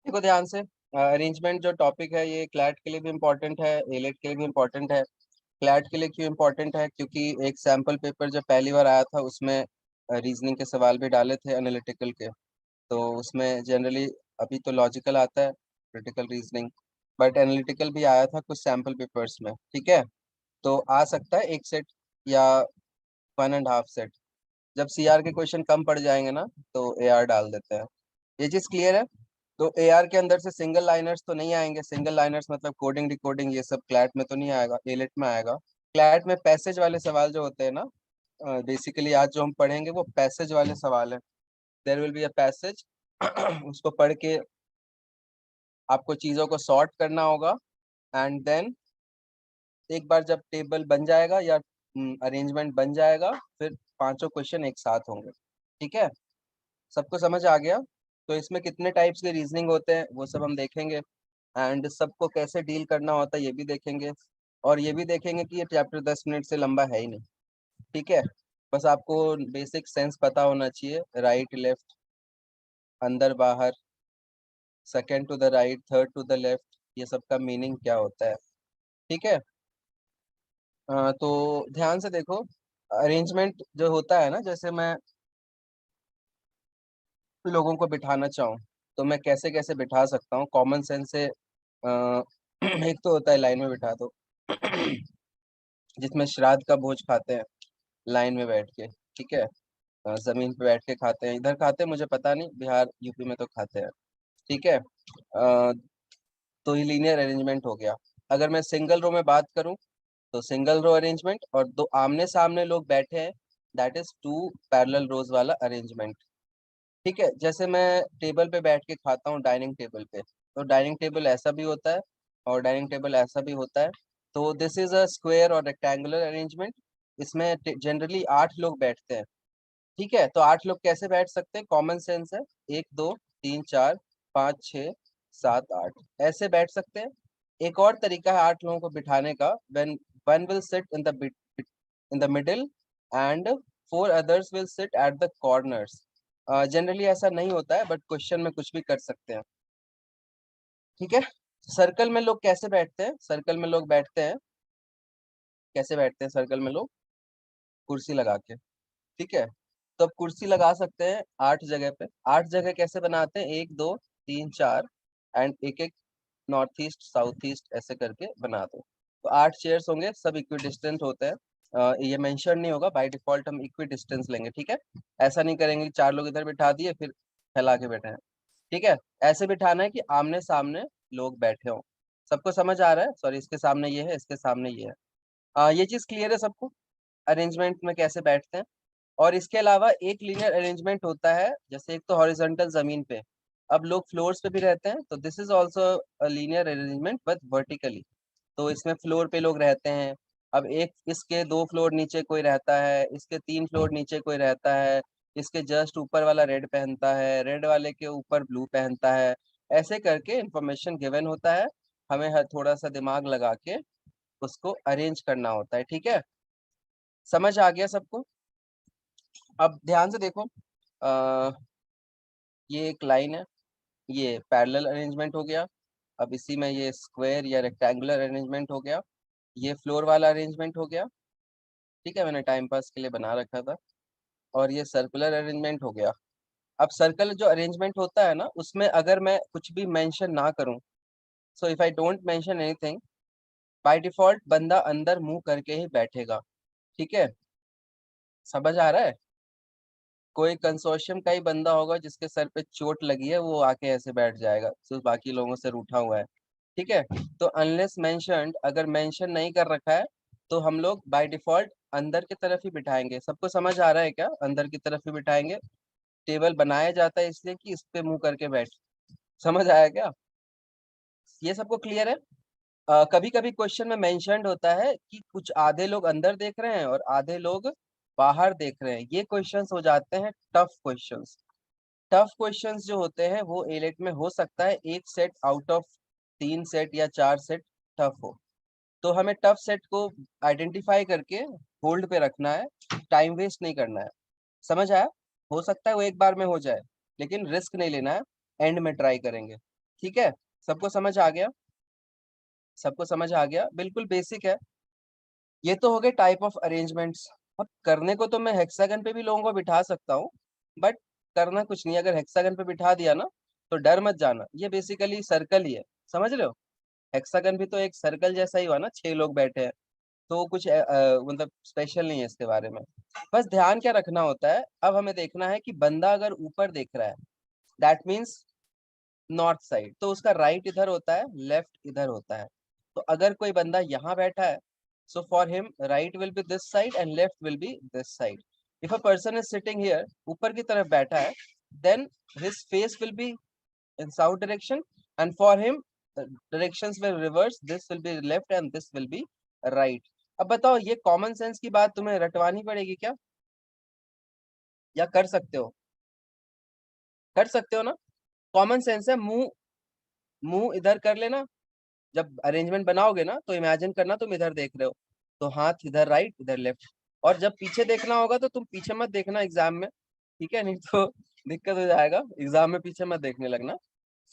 देखो ध्यान से। अरेंजमेंट जो टॉपिक है ये क्लैट के लिए भी इम्पोर्टेंट है, एलेट के लिए भी इम्पोर्टेंट है। क्लैट के लिए क्यों इम्पोर्टेंट है? क्योंकि एक सैम्पल पेपर जब पहली बार आया था उसमें रीजनिंग के सवाल भी डाले थे एनालिटिकल के। तो उसमें जनरली अभी तो लॉजिकल आता है, क्रिटिकल रीजनिंग, बट एनालिटिकल भी आया था कुछ सैम्पल पेपर्स में। ठीक है, तो आ सकता है एक सेट या 1.5 सेट। जब सीआर के क्वेश्चन कम पड़ जाएंगे ना तो एआर डाल देते हैं। ये चीज क्लियर है? तो एआर के अंदर से सिंगल लाइनर्स तो नहीं आएंगे। सिंगल लाइनर्स मतलब कोडिंग डिकोडिंग ये सब क्लैट में तो नहीं आएगा, एलेट में आएगा। क्लैट में पैसेज वाले सवाल जो होते हैं ना, बेसिकली आज जो हम पढ़ेंगे वो पैसेज वाले सवाल है। There will be a passage उसको पढ़ के आपको चीजों को सॉर्ट करना होगा। एंड देन एक बार जब टेबल बन जाएगा या अरेंजमेंट बन जाएगा, फिर पांचों क्वेश्चन एक साथ होंगे। ठीक है, सबको समझ आ गया? तो इसमें कितने टाइप्स के रीजनिंग होते हैं वो सब हम देखेंगे, एंड सबको कैसे डील करना होता है ये भी देखेंगे। और ये भी देखेंगे कि ये चैप्टर 10 मिनट से लंबा है ही नहीं। ठीक है, बस आपको बेसिक सेंस पता होना चाहिए, राइट लेफ्ट, अंदर बाहर, second to the right, third to the left, ये सब का मीनिंग क्या होता है। ठीक है, तो ध्यान से देखो। अरेंजमेंट जो होता है ना, जैसे मैं लोगों को बिठाना चाहूँ तो मैं कैसे कैसे बिठा सकता हूँ कॉमन सेंस से। एक तो होता है लाइन में बिठा दो जिसमें श्राद्ध का भोज खाते हैं लाइन में बैठ के। ठीक है, जमीन पे बैठ के खाते हैं, इधर खाते हैं मुझे पता नहीं, बिहार यूपी में तो खाते हैं। ठीक है, तो ये लीनियर अरेंजमेंट हो गया। अगर मैं सिंगल रो में बात करूं तो सिंगल रो अरेंजमेंट, और दो आमने सामने लोग बैठे हैं, that is to parallel rows वाला अरेंजमेंट। ठीक है, जैसे मैं टेबल पे बैठ के खाता हूँ डाइनिंग टेबल पे, तो डाइनिंग टेबल ऐसा भी होता है और डाइनिंग टेबल ऐसा भी होता है। तो दिस इज अ स्क्वायर और रेक्टेंगुलर अरेंजमेंट। इसमें जनरली 8 लोग बैठते हैं। ठीक है, तो 8 लोग कैसे बैठ सकते हैं? कॉमन सेंस है, 1 2 3 4 5 6 7 8 ऐसे बैठ सकते हैं। एक और तरीका है 8 लोगों को बिठाने का, when one will sit in the middle and 4 others will sit at the corners. Generally ऐसा नहीं होता है, बट क्वेश्चन में कुछ भी कर सकते हैं। ठीक है, सर्कल में लोग कैसे बैठते हैं? सर्कल में लोग बैठते हैं, कैसे बैठते हैं सर्कल में लोग? कुर्सी लगा के। ठीक है, तो अब कुर्सी लगा सकते हैं 8 जगह पे। 8 जगह कैसे बनाते हैं? 1 2 3 4, एंड एक एक नॉर्थ ईस्ट साउथ ईस्ट ऐसे करके बना दो। तो 8 चेयर्स होंगे, सब इक्वी डिस्टेंट होते हैं। ये मेंशन नहीं होगा, बाय डिफॉल्ट हम इक्वी डिस्टेंस लेंगे। ठीक है, ऐसा नहीं करेंगे कि 4 लोग इधर बिठा दिए फिर फैला के बैठे हैं। ठीक है, ऐसे बिठाना है कि आमने सामने लोग बैठे हों। सबको समझ आ रहा है? सॉरी, इसके सामने ये है, इसके सामने ये है। ये चीज क्लियर है सबको, अरेंजमेंट में कैसे बैठते हैं? और इसके अलावा एक लीनियर अरेंजमेंट होता है, जैसे एक तो हॉरिजॉन्टल जमीन पे, अब लोग फ्लोर्स पे भी रहते हैं, तो this is also a linear arrangement but vertically. तो इसमें फ्लोर पे लोग रहते हैं। अब एक इसके 2 फ्लोर नीचे कोई रहता है, इसके 3 फ्लोर नीचे कोई रहता है, इसके जस्ट ऊपर वाला रेड पहनता है, रेड वाले के ऊपर ब्लू पहनता है। ऐसे करके इंफॉर्मेशन गिवन होता है, हमें हर थोड़ा सा दिमाग लगा के उसको अरेंज करना होता है। ठीक है, समझ आ गया सबको? अब ध्यान से देखो, आ, ये एक लाइन है, ये पैरेलल अरेंजमेंट हो गया। अब इसी में ये स्क्वायर या रेक्टेंगुलर अरेंजमेंट हो गया, ये फ्लोर वाला अरेंजमेंट हो गया। ठीक है, मैंने टाइम पास के लिए बना रखा था। और ये सर्कुलर अरेंजमेंट हो गया। अब सर्कल जो अरेंजमेंट होता है ना, उसमें अगर मैं कुछ भी मेंशन ना करूं, so if I don't mention anything, by default बंदा अंदर मुंह करके ही बैठेगा। ठीक है, समझ आ रहा है? कोई कंसोर्शियम का ही बंदा होगा जिसके सर पे चोट लगी है, वो आके ऐसे बैठ जाएगा, तो बाकी लोगों से रूठा हुआ है। ठीक है, तो अनलेस मेंशन्ड, अगर मेंशन नहीं कर रखा है तो हम लोग बाय डिफॉल्ट अंदर की तरफ ही बिठाएंगे। सबको समझ आ रहा है क्या? अंदर की तरफ ही बिठाएंगे। टेबल बनाया जाता है इसलिए कि इस पे मुंह करके बैठ। समझ आया क्या? ये सबको क्लियर है? कभी कभी क्वेश्चन में मेंशन्ड होता है कि कुछ आधे लोग अंदर देख रहे हैं और आधे लोग बाहर देख रहे हैं। ये क्वेश्चंस हो जाते हैं टफ क्वेश्चंस। टफ क्वेश्चंस जो होते हैं वो एलेट में हो सकता है एक सेट आउट ऑफ 3 सेट या 4 सेट टफ हो। तो हमें टफ सेट को आइडेंटिफाई करके होल्ड पे रखना है, टाइम वेस्ट नहीं करना है। समझ आया? हो सकता है वो एक बार में हो जाए, लेकिन रिस्क नहीं लेना है, एंड में ट्राई करेंगे। ठीक है, सबको समझ आ गया? सबको समझ आ गया, बिल्कुल बेसिक है। ये तो हो गए टाइप ऑफ अरेंजमेंट्स। अब करने को तो मैं हेक्सागन पे भी लोगों को बिठा सकता हूँ, बट करना कुछ नहीं। अगर हेक्सागन पे बिठा दिया ना तो डर मत जाना, ये बेसिकली सर्कल ही है, समझ रहे हो? हेक्सागन भी तो एक सर्कल जैसा ही हुआ ना, 6 लोग बैठे हैं, तो कुछ मतलब स्पेशल नहीं है इसके बारे में। बस ध्यान क्या रखना होता है, अब हमें देखना है कि बंदा अगर ऊपर देख रहा है, दैट मीन्स नॉर्थ साइड, तो उसका राइट इधर होता है, लेफ्ट इधर होता है। तो अगर कोई बंदा यहाँ बैठा है, so for him right will be this side and left will be this side. If a person is sitting here, ऊपर की तरफ बैठा है, then his face will be in south direction, and for him directions will reverse, this will be left and this will be right. अब बताओ, ये common sense की बात तुम्हें रटवानी पड़ेगी क्या, या कर सकते हो? कर सकते हो ना? कॉमन सेंस है। मुंह मुंह इधर कर लेना, जब अरेंजमेंट बनाओगे ना तो इमेजिन करना तुम इधर देख रहे हो, तो हाथ इधर राइट इधर लेफ्ट। और जब पीछे देखना होगा तो तुम पीछे मत देखना एग्जाम में, ठीक है? नहीं तो दिक्कत हो जाएगा एग्जाम में, पीछे मत देखने लगना।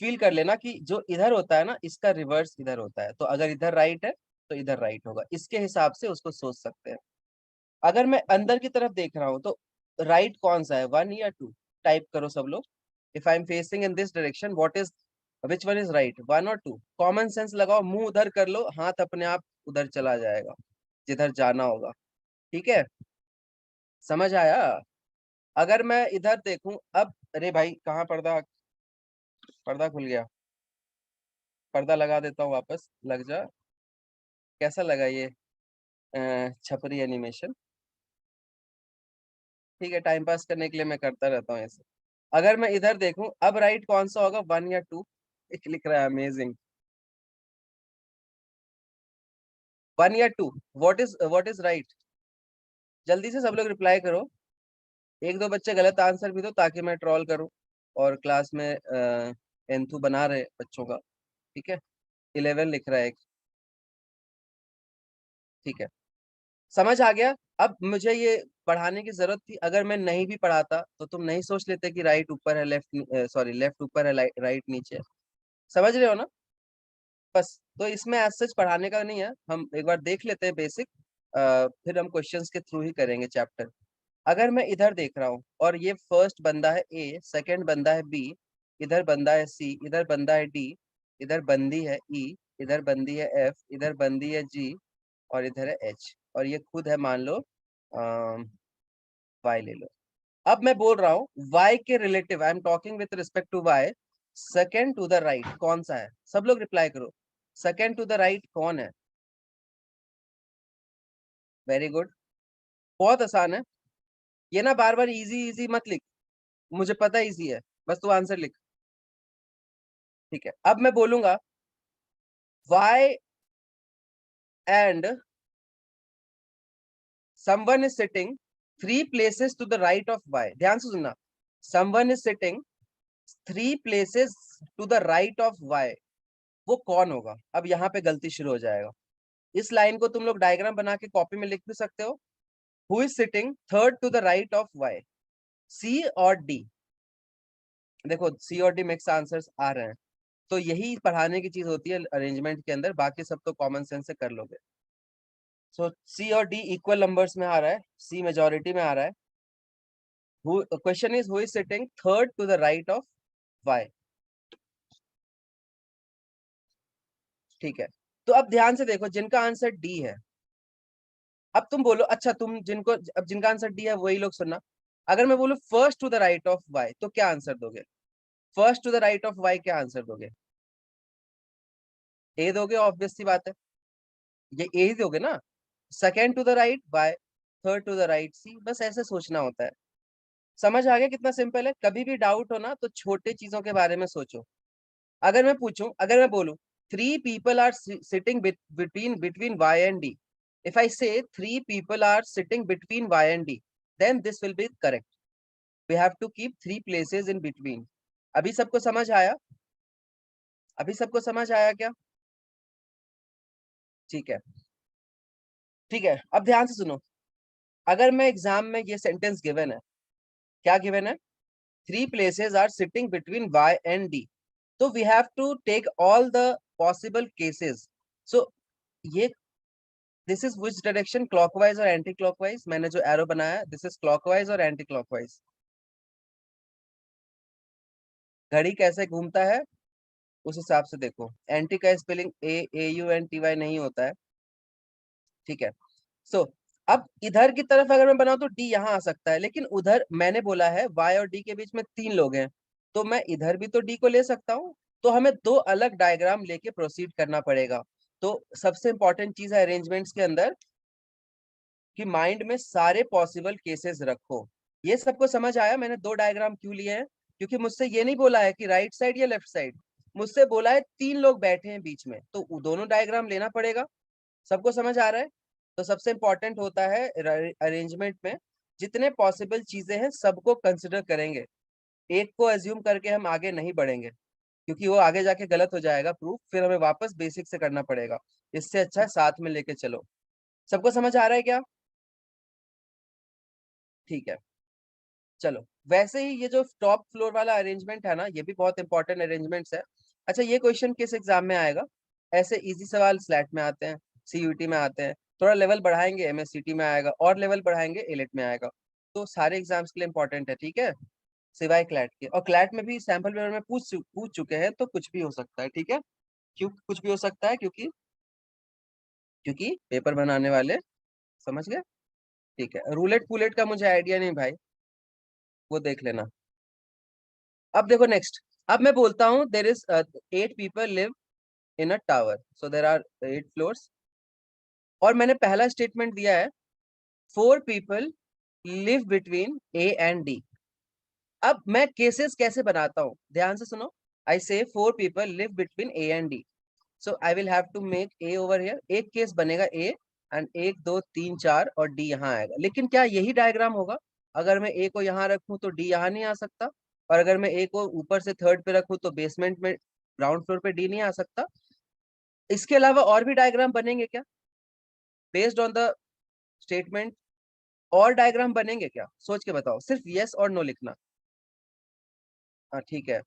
फील कर लेना कि जो इधर होता है ना, इसका रिवर्स इधर होता है, तो अगर इधर राइट है तो इधर राइट होगा, इसके हिसाब से उसको सोच सकते हैं। अगर मैं अंदर की तरफ देख रहा हूँ तो राइट कौन सा है, 1 या 2? टाइप करो सब लोग। If I am facing in this direction, what is, which one is right, 1 और 2? कॉमन सेंस लगाओ, मुंह उधर कर लो, हाथ अपने आप उधर चला जाएगा जिधर जाना होगा, ठीक है? समझ आया? अगर मैं इधर देखूं अब, अरे भाई कहाँ पर्दा, पर्दा खुल गया, पर्दा लगा देता हूँ वापस, लग जा। कैसा लगा ये छपरी एनिमेशन? ठीक है, टाइम पास करने के लिए मैं करता रहता हूँ ऐसे। अगर मैं इधर देखूं, अब राइट कौन सा होगा, 1 या 2? एक लिख रहा है अमेजिंग। 1 या 2, व्हाट इज राइट? जल्दी से सब लोग रिप्लाई करो। एक दो बच्चे गलत आंसर भी दो ताकि मैं ट्रोल करूं, और क्लास में एंथू बना रहे बच्चों का, ठीक है? 11 लिख रहा है एक, ठीक है, समझ आ गया। अब मुझे ये पढ़ाने की जरूरत थी, अगर मैं नहीं भी पढ़ाता तो तुम नहीं सोच लेते कि राइट ऊपर है, लेफ्ट सॉरी लेफ्ट ऊपर है, राइट नीचे है। समझ रहे हो ना? बस, तो इसमें एज सच पढ़ाने का नहीं है, हम एक बार देख लेते हैं बेसिक, फिर हम क्वेश्चंस के थ्रू ही करेंगे चैप्टर। अगर मैं इधर देख रहा हूँ और ये फर्स्ट बंदा है ए, सेकंड बंदा है बी, इधर बंदा है सी, इधर बंदा है डी, इधर बंदी है ई, इधर बंदी है एफ, इधर बंदी है जी, और इधर है एच, और ये खुद है मान लो वाई ले लो। अब मैं बोल रहा हूँ वाई के relative, I am talking with respect to Y, second to the right कौन सा है? सब लोग रिप्लाई करो, सेकेंड टू द राइट कौन है? वेरी गुड, बहुत आसान है। ये ना बार बार इजी इजी मत लिख, मुझे पता इजी है, बस तू आंसर लिख, ठीक है? अब मैं बोलूंगा y and someone is sitting 3 places to the right of y, ध्यान से सुनना, someone is sitting 3 places to the right of y, वो कौन होगा? अब यहाँ पे गलती शुरू हो जाएगा। इस लाइन को तुम लोग डायग्राम बना के कॉपी में लिख भी सकते हो। Who is sitting third to the right of Y, C और डी? देखो सी और डी मिक्स आंसर्स आ रहे हैं, तो यही पढ़ाने की चीज होती है अरेंजमेंट के अंदर, बाकी सब तो कॉमन सेंस से कर लोगे। सो सी और डी इक्वल नंबर्स में आ रहा है, सी मेजोरिटी में आ रहा है। Question is who is sitting third to the right of Y, ठीक है? तो अब ध्यान से देखो, जिनका आंसर डी है, अब तुम बोलो अच्छा, तुम जिनको, अब जिनका आंसर डी है वही लोग सुनना। अगर मैं बोलूं first to the right of Y, तो क्या आंसर दोगे? First to the right of Y क्या आंसर दोगे? ए दोगे, ऑब्वियस सी बात है, ये ए ही दोगे ना। Second to the right Y, third to the right C, बस ऐसे सोचना होता है। समझ आ गया कितना सिंपल है? कभी भी डाउट हो ना तो छोटे चीजों के बारे में सोचो। अगर मैं पूछूं, अगर मैं बोलूं 3 people are sitting between between Y and D, if I say 3 people are sitting between Y and D, then this will be correct. We have to keep 3 places in between. अभी सबको समझ आया? अभी सबको समझ आया क्या? ठीक है, ठीक है, अब ध्यान से सुनो। अगर मैं एग्जाम में ये सेंटेंस गिवन है, क्या गिवन है? 3 places are sitting between Y and D, तो we have to take all the possible cases. So ये this is which direction, clockwise और एंटी क्लॉकवाइज. मैंने जो एरो बनाया दिस इज क्लॉकवाइज और एंटी क्लॉकवाइज. घड़ी कैसे घूमता है उस हिसाब से देखो. एंटी का स्पेलिंग AUNTY नहीं होता है. ठीक है. सो अब इधर की तरफ अगर मैं बनाऊं तो डी यहाँ आ सकता है, लेकिन उधर मैंने बोला है वाई और डी के बीच में 3 लोग हैं, तो मैं इधर भी तो डी को ले सकता हूँ. तो हमें 2 अलग डायग्राम लेके प्रोसीड करना पड़ेगा. तो सबसे इंपॉर्टेंट चीज है अरेंजमेंट्स के अंदर कि माइंड में सारे पॉसिबल केसेस रखो. ये सबको समझ आया मैंने 2 डायग्राम क्यों लिए हैं? क्योंकि मुझसे ये नहीं बोला है कि राइट साइड या लेफ्ट साइड, मुझसे बोला है 3 लोग बैठे हैं बीच में, तो दोनों डायग्राम लेना पड़ेगा. सबको समझ आ रहा है? तो सबसे इंपॉर्टेंट होता है अरेंजमेंट में जितने पॉसिबल चीजें हैं सबको कंसिडर करेंगे. एक को अज्यूम करके हम आगे नहीं बढ़ेंगे, क्योंकि वो आगे जाके गलत हो जाएगा प्रूफ, फिर हमें वापस बेसिक से करना पड़ेगा. इससे अच्छा है साथ में लेके चलो. सबको समझ आ रहा है क्या? ठीक है. चलो, वैसे ही ये जो टॉप फ्लोर वाला अरेंजमेंट है ना, ये भी बहुत इंपॉर्टेंट अरेंजमेंट्स है. अच्छा, ये क्वेश्चन किस एग्जाम में आएगा? ऐसे इजी सवाल स्लैट में आते हैं, CUET में आते हैं. थोड़ा लेवल बढ़ाएंगे MSCT में आएगा, और लेवल बढ़ाएंगे एलेट में आएगा. तो सारे एग्जाम्स के लिए इंपॉर्टेंट है. ठीक है, सिवाय क्लैट के. और क्लैट में भी सैंपल पेपर में पूछ चुके हैं, तो कुछ भी हो सकता है. ठीक है, क्यों कुछ भी हो सकता है? क्योंकि क्योंकि पेपर बनाने वाले, समझ गए? ठीक है, रूलेट पुलेट का मुझे आइडिया नहीं भाई, वो देख लेना. अब देखो नेक्स्ट. अब मैं बोलता हूँ there is 8 people live in a tower, so there are 8 floors. और मैंने पहला स्टेटमेंट दिया है 4 people live between A and D. अब मैं केसेस कैसे बनाता हूँ, ध्यान से सुनो. I say 4 people live between A and D. So I will have to make A over here. एक केस बनेगा A, एंड 1 2 3 4 और D यहाँ आएगा. लेकिन क्या यही डायग्राम होगा? अगर मैं A को यहाँ रखूं तो D यहाँ नहीं आ सकता, और अगर मैं A को ऊपर से थर्ड पे रखूं तो बेसमेंट में ग्राउंड फ्लोर पे D नहीं आ सकता. इसके अलावा और भी डायग्राम बनेंगे क्या बेस्ड ऑन द स्टेटमेंट? और डायग्राम बनेंगे क्या? सोच के बताओ, सिर्फ यस और नो लिखना. हाँ ठीक है,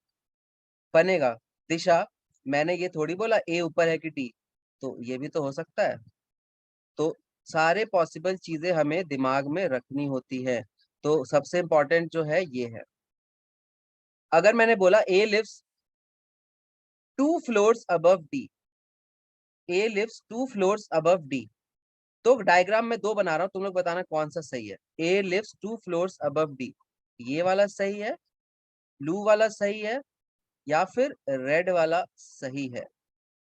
बनेगा. दिशा, मैंने ये थोड़ी बोला ए ऊपर है कि डी, तो ये भी तो हो सकता है. तो सारे पॉसिबल चीजें हमें दिमाग में रखनी होती है. तो सबसे इंपॉर्टेंट जो है ये है. अगर मैंने बोला ए लिव्स 2 फ्लोर्स अबव डी, ए लिव्स 2 फ्लोर्स अबव डी, तो डायग्राम में 2 बना रहा हूं, तुम लोग बताना कौन सा सही है. ए लिव्स 2 फ्लोर्स अबव डी, ये वाला सही है, ब्लू वाला सही है, या फिर रेड वाला सही है?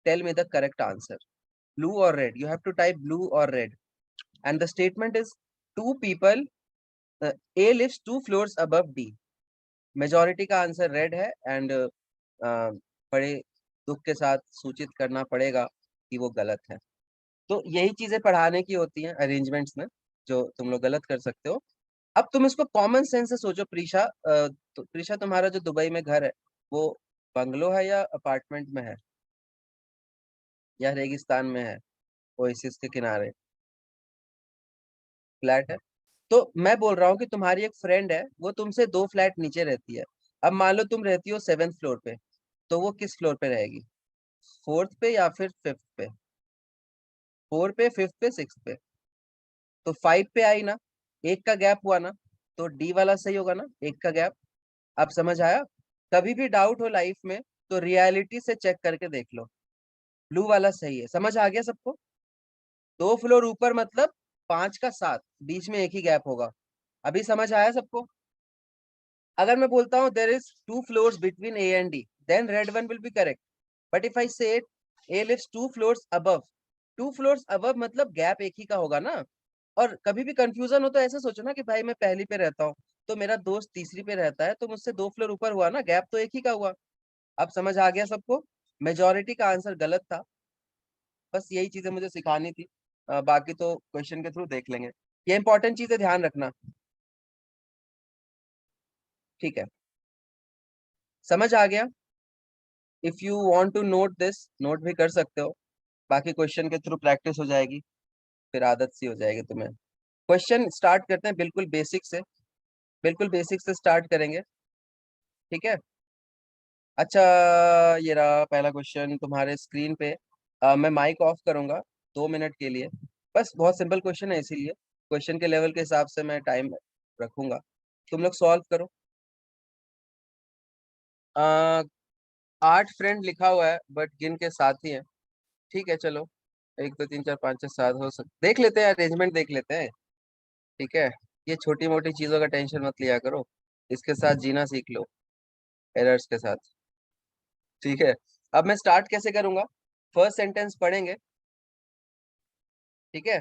Tell me the correct answer. Blue और red, you have to type blue और red. And the statement is 2 people, A lives 2 floors above D. Majority का आंसर रेड है. एंड बड़े दुख के साथ सूचित करना पड़ेगा कि वो गलत है. तो यही चीजें पढ़ाने की होती हैं अरेंजमेंट्स में, जो तुम लोग गलत कर सकते हो. अब तुम इसको कॉमन सेंस से सोचो. प्रीशा, तो प्रीशा तुम्हारा जो दुबई में घर है वो बंगलो है या अपार्टमेंट में है, या रेगिस्तान में है, ओएसिस के किनारे फ्लैट है? तो मैं बोल रहा हूँ कि तुम्हारी एक फ्रेंड है, वो तुमसे 2 फ्लैट नीचे रहती है. अब मान लो तुम रहती हो 7th फ्लोर पे, तो वो किस फ्लोर पे रहेगी? 4th पे या फिर 5th पे? 4 पे, 5th पे, 6th पे. तो 5 पे आई ना, एक का गैप हुआ ना, तो डी वाला सही होगा ना, एक का गैप. अब समझ आया? कभी भी डाउट हो लाइफ में तो रियलिटी से चेक करके देख लो. ब्लू वाला सही है. समझ आ गया सबको? 2 फ्लोर ऊपर मतलब 5 का 7, बीच में एक ही गैप होगा. अभी समझ आया सबको? अगर मैं बोलता हूँ there is 2 floors between A and D, then red one will be correct. But if I say A lives 2 floors above, 2 floors above मतलब गैप एक ही का होगा ना. और कभी भी कंफ्यूजन हो तो ऐसे सोचो ना कि भाई मैं पहली पे रहता हूँ, तो मेरा दोस्त तीसरी पे रहता है, तो मुझसे 2 फ्लोर ऊपर हुआ ना, गैप तो एक ही का हुआ. अब समझ आ गया सबको? मेजोरिटी का आंसर गलत था. बस यही चीजें मुझे सिखानी थी. बाकी तो क्वेश्चन के थ्रू देख लेंगे. ये इंपॉर्टेंट चीजें ध्यान रखना. ठीक है, समझ आ गया? If you want to note this, note भी कर सकते हो. बाकी क्वेश्चन के थ्रू प्रैक्टिस हो जाएगी, फिर आदत सी हो जाएगी तुम्हें. क्वेश्चन स्टार्ट करते हैं बिल्कुल बेसिक से. बिल्कुल बेसिक से स्टार्ट करेंगे. ठीक है, अच्छा, ये रहा पहला क्वेश्चन तुम्हारे स्क्रीन पे। मैं माइक ऑफ करूंगा 2 मिनट के लिए। बस बहुत सिंपल क्वेश्चन है, इसीलिए क्वेश्चन के लेवल के हिसाब से मैं टाइम रखूंगा। तुम लोग सॉल्व करो। 8 फ्रेंड लिखा हुआ है बट गिन के साथ ही है। ठीक है चलो, 1 2 3 4 5 6 7 हो सकते, देख लेते हैं, अरेंजमेंट देख लेते हैं। ठीक है, ये छोटी मोटी चीजों का टेंशन मत लिया करो, इसके साथ जीना सीख लो, एरर्स के साथ। ठीक है, अब मैं स्टार्ट कैसे करूंगा? फर्स्ट सेंटेंस पढ़ेंगे। ठीक है,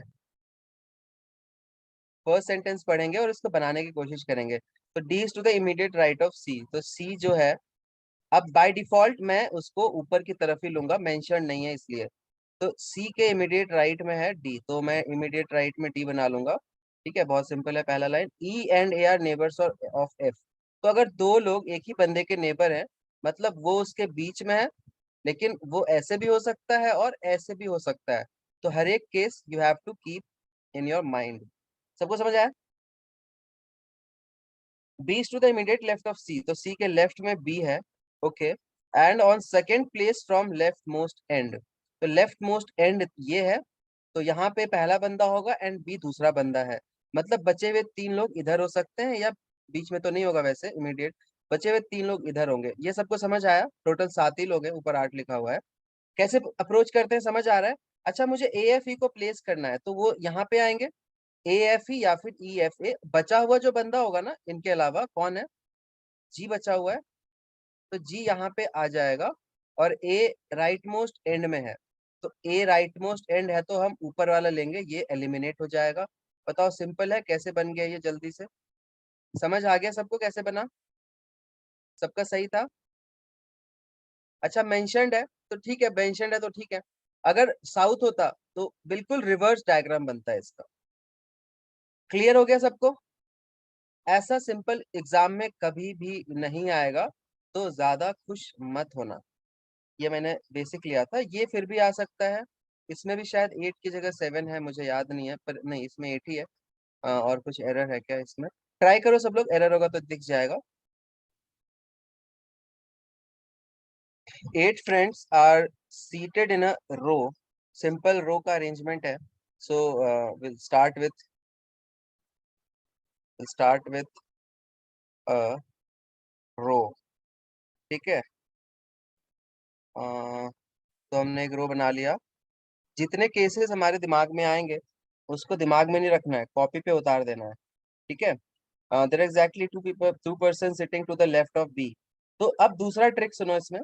फर्स्ट सेंटेंस पढ़ेंगे और इसको बनाने की कोशिश करेंगे। तो D is to the immediate right of C, तो सी जो है, अब बाय डिफॉल्ट मैं उसको ऊपर की तरफ ही लूंगा, मेंशन नहीं है इसलिए। तो सी के इमीडिएट राइट में है डी, तो मैं इमीडिएट राइट में डी बना लूंगा। ठीक है, बहुत सिंपल है। पहला line, E and A R neighbours of F. तो अगर दो लोग एक ही बंदे के नेबर हैं, मतलब वो उसके बीच में है, लेकिन वो ऐसे भी हो सकता है और ऐसे भी हो सकता है। तो हर एक case you have to keep in your mind. सबको समझ आया? B is to the immediate left of C, तो सी के लेफ्ट में बी है। Okay, and on second place from left most end, तो लेफ्ट मोस्ट एंड ये है, तो यहाँ पे पहला बंदा होगा एंड बी दूसरा बंदा है। मतलब बचे हुए 3 लोग इधर हो सकते हैं, या बीच में तो नहीं होगा वैसे इमीडिएट। बचे हुए 3 लोग इधर होंगे। ये सबको समझ आया? टोटल 7 ही लोग हैं, ऊपर 8 लिखा हुआ है। कैसे अप्रोच करते हैं समझ आ रहा है? अच्छा, मुझे ए एफ ई को प्लेस करना है, तो वो यहाँ पे आएंगे, ए एफ ई या फिर ई एफ ए। बचा हुआ जो बंदा होगा ना, इनके अलावा कौन है? जी बचा हुआ है, तो जी यहाँ पे आ जाएगा। और ए राइट मोस्ट एंड में है, तो ए राइट मोस्ट एंड है, तो हम ऊपर वाला लेंगे, ये एलिमिनेट हो जाएगा। बताओ, सिंपल है, कैसे बन गया ये जल्दी से? समझ आ गया सबको कैसे बना? सबका सही था? अच्छा, मेंशन्ड है तो ठीक है, मेंशन्ड है तो ठीक है। अगर साउथ होता तो बिल्कुल रिवर्स डायग्राम बनता है इसका। क्लियर हो गया सबको? ऐसा सिंपल एग्जाम में कभी भी नहीं आएगा, तो ज्यादा खुश मत होना। ये मैंने बेसिक लिया था, ये फिर भी आ सकता है। इसमें भी शायद 8 की जगह 7 है, मुझे याद नहीं है, पर नहीं, इसमें 8 ही है। और कुछ एरर है क्या इसमें? ट्राई करो सब लोग, एरर होगा तो दिख जाएगा। 8 friends are seated in a row, simple row का अरेंजमेंट है। So will start with a row. ठीक है, तो हमने एक रो बना लिया। जितने केसेस हमारे दिमाग में आएंगे, उसको दिमाग में नहीं रखना है, कॉपी पे उतार देना है। ठीक है, there exactly two person sitting to the left of B. तो अब दूसरा ट्रिक सुनो इसमें।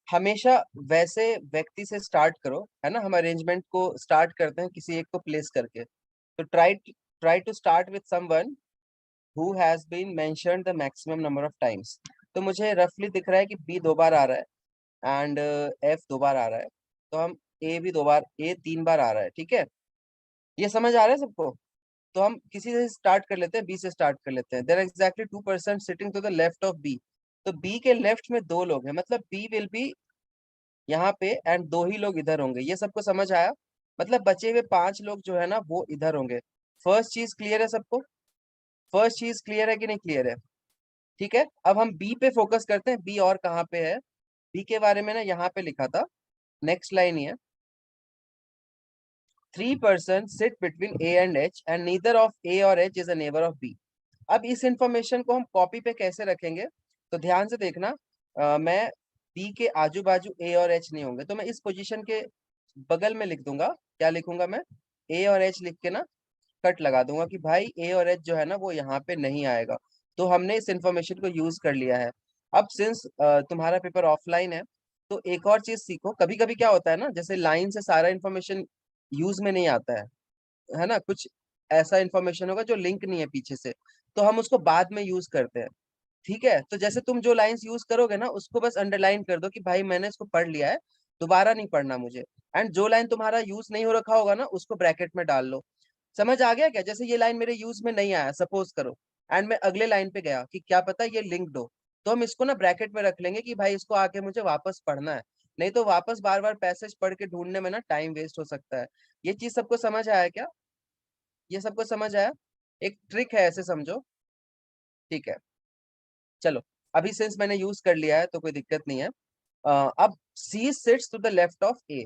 हमेशा वैसे व्यक्ति से स्टार्ट करो, है ना? हम अरेंजमेंट को स्टार्ट करते हैं किसी एक को प्लेस करके। तो try to start with someone who has been mentioned the maximum number of times. तो मुझे रफली दिख रहा है कि बी 2 बार आ रहा है एंड एफ 2 बार आ रहा है। तो हम ए 3 बार आ रहा है। ठीक है, ये समझ आ रहा है सबको? तो हम किसी से स्टार्ट कर लेते हैं, बी से स्टार्ट कर लेते हैं। There exactly 2% sitting to the left of B, तो बी के लेफ्ट में 2 लोग हैं, मतलब बी विल बी यहाँ पे एंड 2 ही लोग इधर होंगे। ये सबको समझ आया? मतलब बचे हुए 5 लोग जो है ना, वो इधर होंगे। फर्स्ट चीज क्लियर है सबको? फर्स्ट चीज क्लियर है कि नहीं क्लियर है? ठीक है, अब हम बी पे फोकस करते हैं। बी और कहाँ पे है? बी के बारे में ना यहाँ पे लिखा था, नेक्स्ट लाइन ही है, 3% sit between A and H and neither of A और H is a neighbour of B. अब इस इंफॉर्मेशन को हम कॉपी पे कैसे रखेंगे? तो ध्यान से देखना, मैं बी के आजू बाजू ए और एच नहीं होंगे, तो मैं इस पोजीशन के बगल में लिख दूंगा। क्या लिखूंगा मैं? ए और एच लिख के ना कट लगा दूंगा कि भाई ए और एच जो है ना, वो यहाँ पे नहीं आएगा। तो हमने इस इंफॉर्मेशन को यूज कर लिया है। अब सिंस तुम्हारा पेपर ऑफलाइन है, तो एक और चीज सीखो। कभी कभी क्या होता है ना, जैसे लाइन से सारा इंफॉर्मेशन यूज में नहीं आता है ना? कुछ ऐसा इंफॉर्मेशन होगा जो लिंक नहीं है पीछे से, तो हम उसको बाद में यूज करते हैं। ठीक है, तो जैसे तुम जो लाइंस यूज करोगे ना, उसको बस अंडरलाइन कर दो कि भाई मैंने इसको पढ़ लिया है, दोबारा नहीं पढ़ना मुझे। एंड जो लाइन तुम्हारा यूज नहीं हो रखा होगा ना, उसको ब्रैकेट में डाल लो। समझ आ गया क्या? जैसे ये लाइन मेरे यूज में नहीं आया सपोज करो, एंड मैं अगले लाइन पे गया कि क्या पता ये लिंक्ड हो, तो हम इसको ना ब्रैकेट में रख लेंगे कि भाई इसको आके मुझे वापस पढ़ना है। नहीं तो वापस बार बार पैसेज पढ़ के ढूंढने में ना टाइम वेस्ट हो सकता है। ये चीज सबको समझ आया क्या? ये सबको समझ आया? एक ट्रिक है, ऐसे समझो। ठीक है, चलो। अभी सिंस मैंने यूज कर लिया है तो कोई दिक्कत नहीं है। अब C sits to the left of A।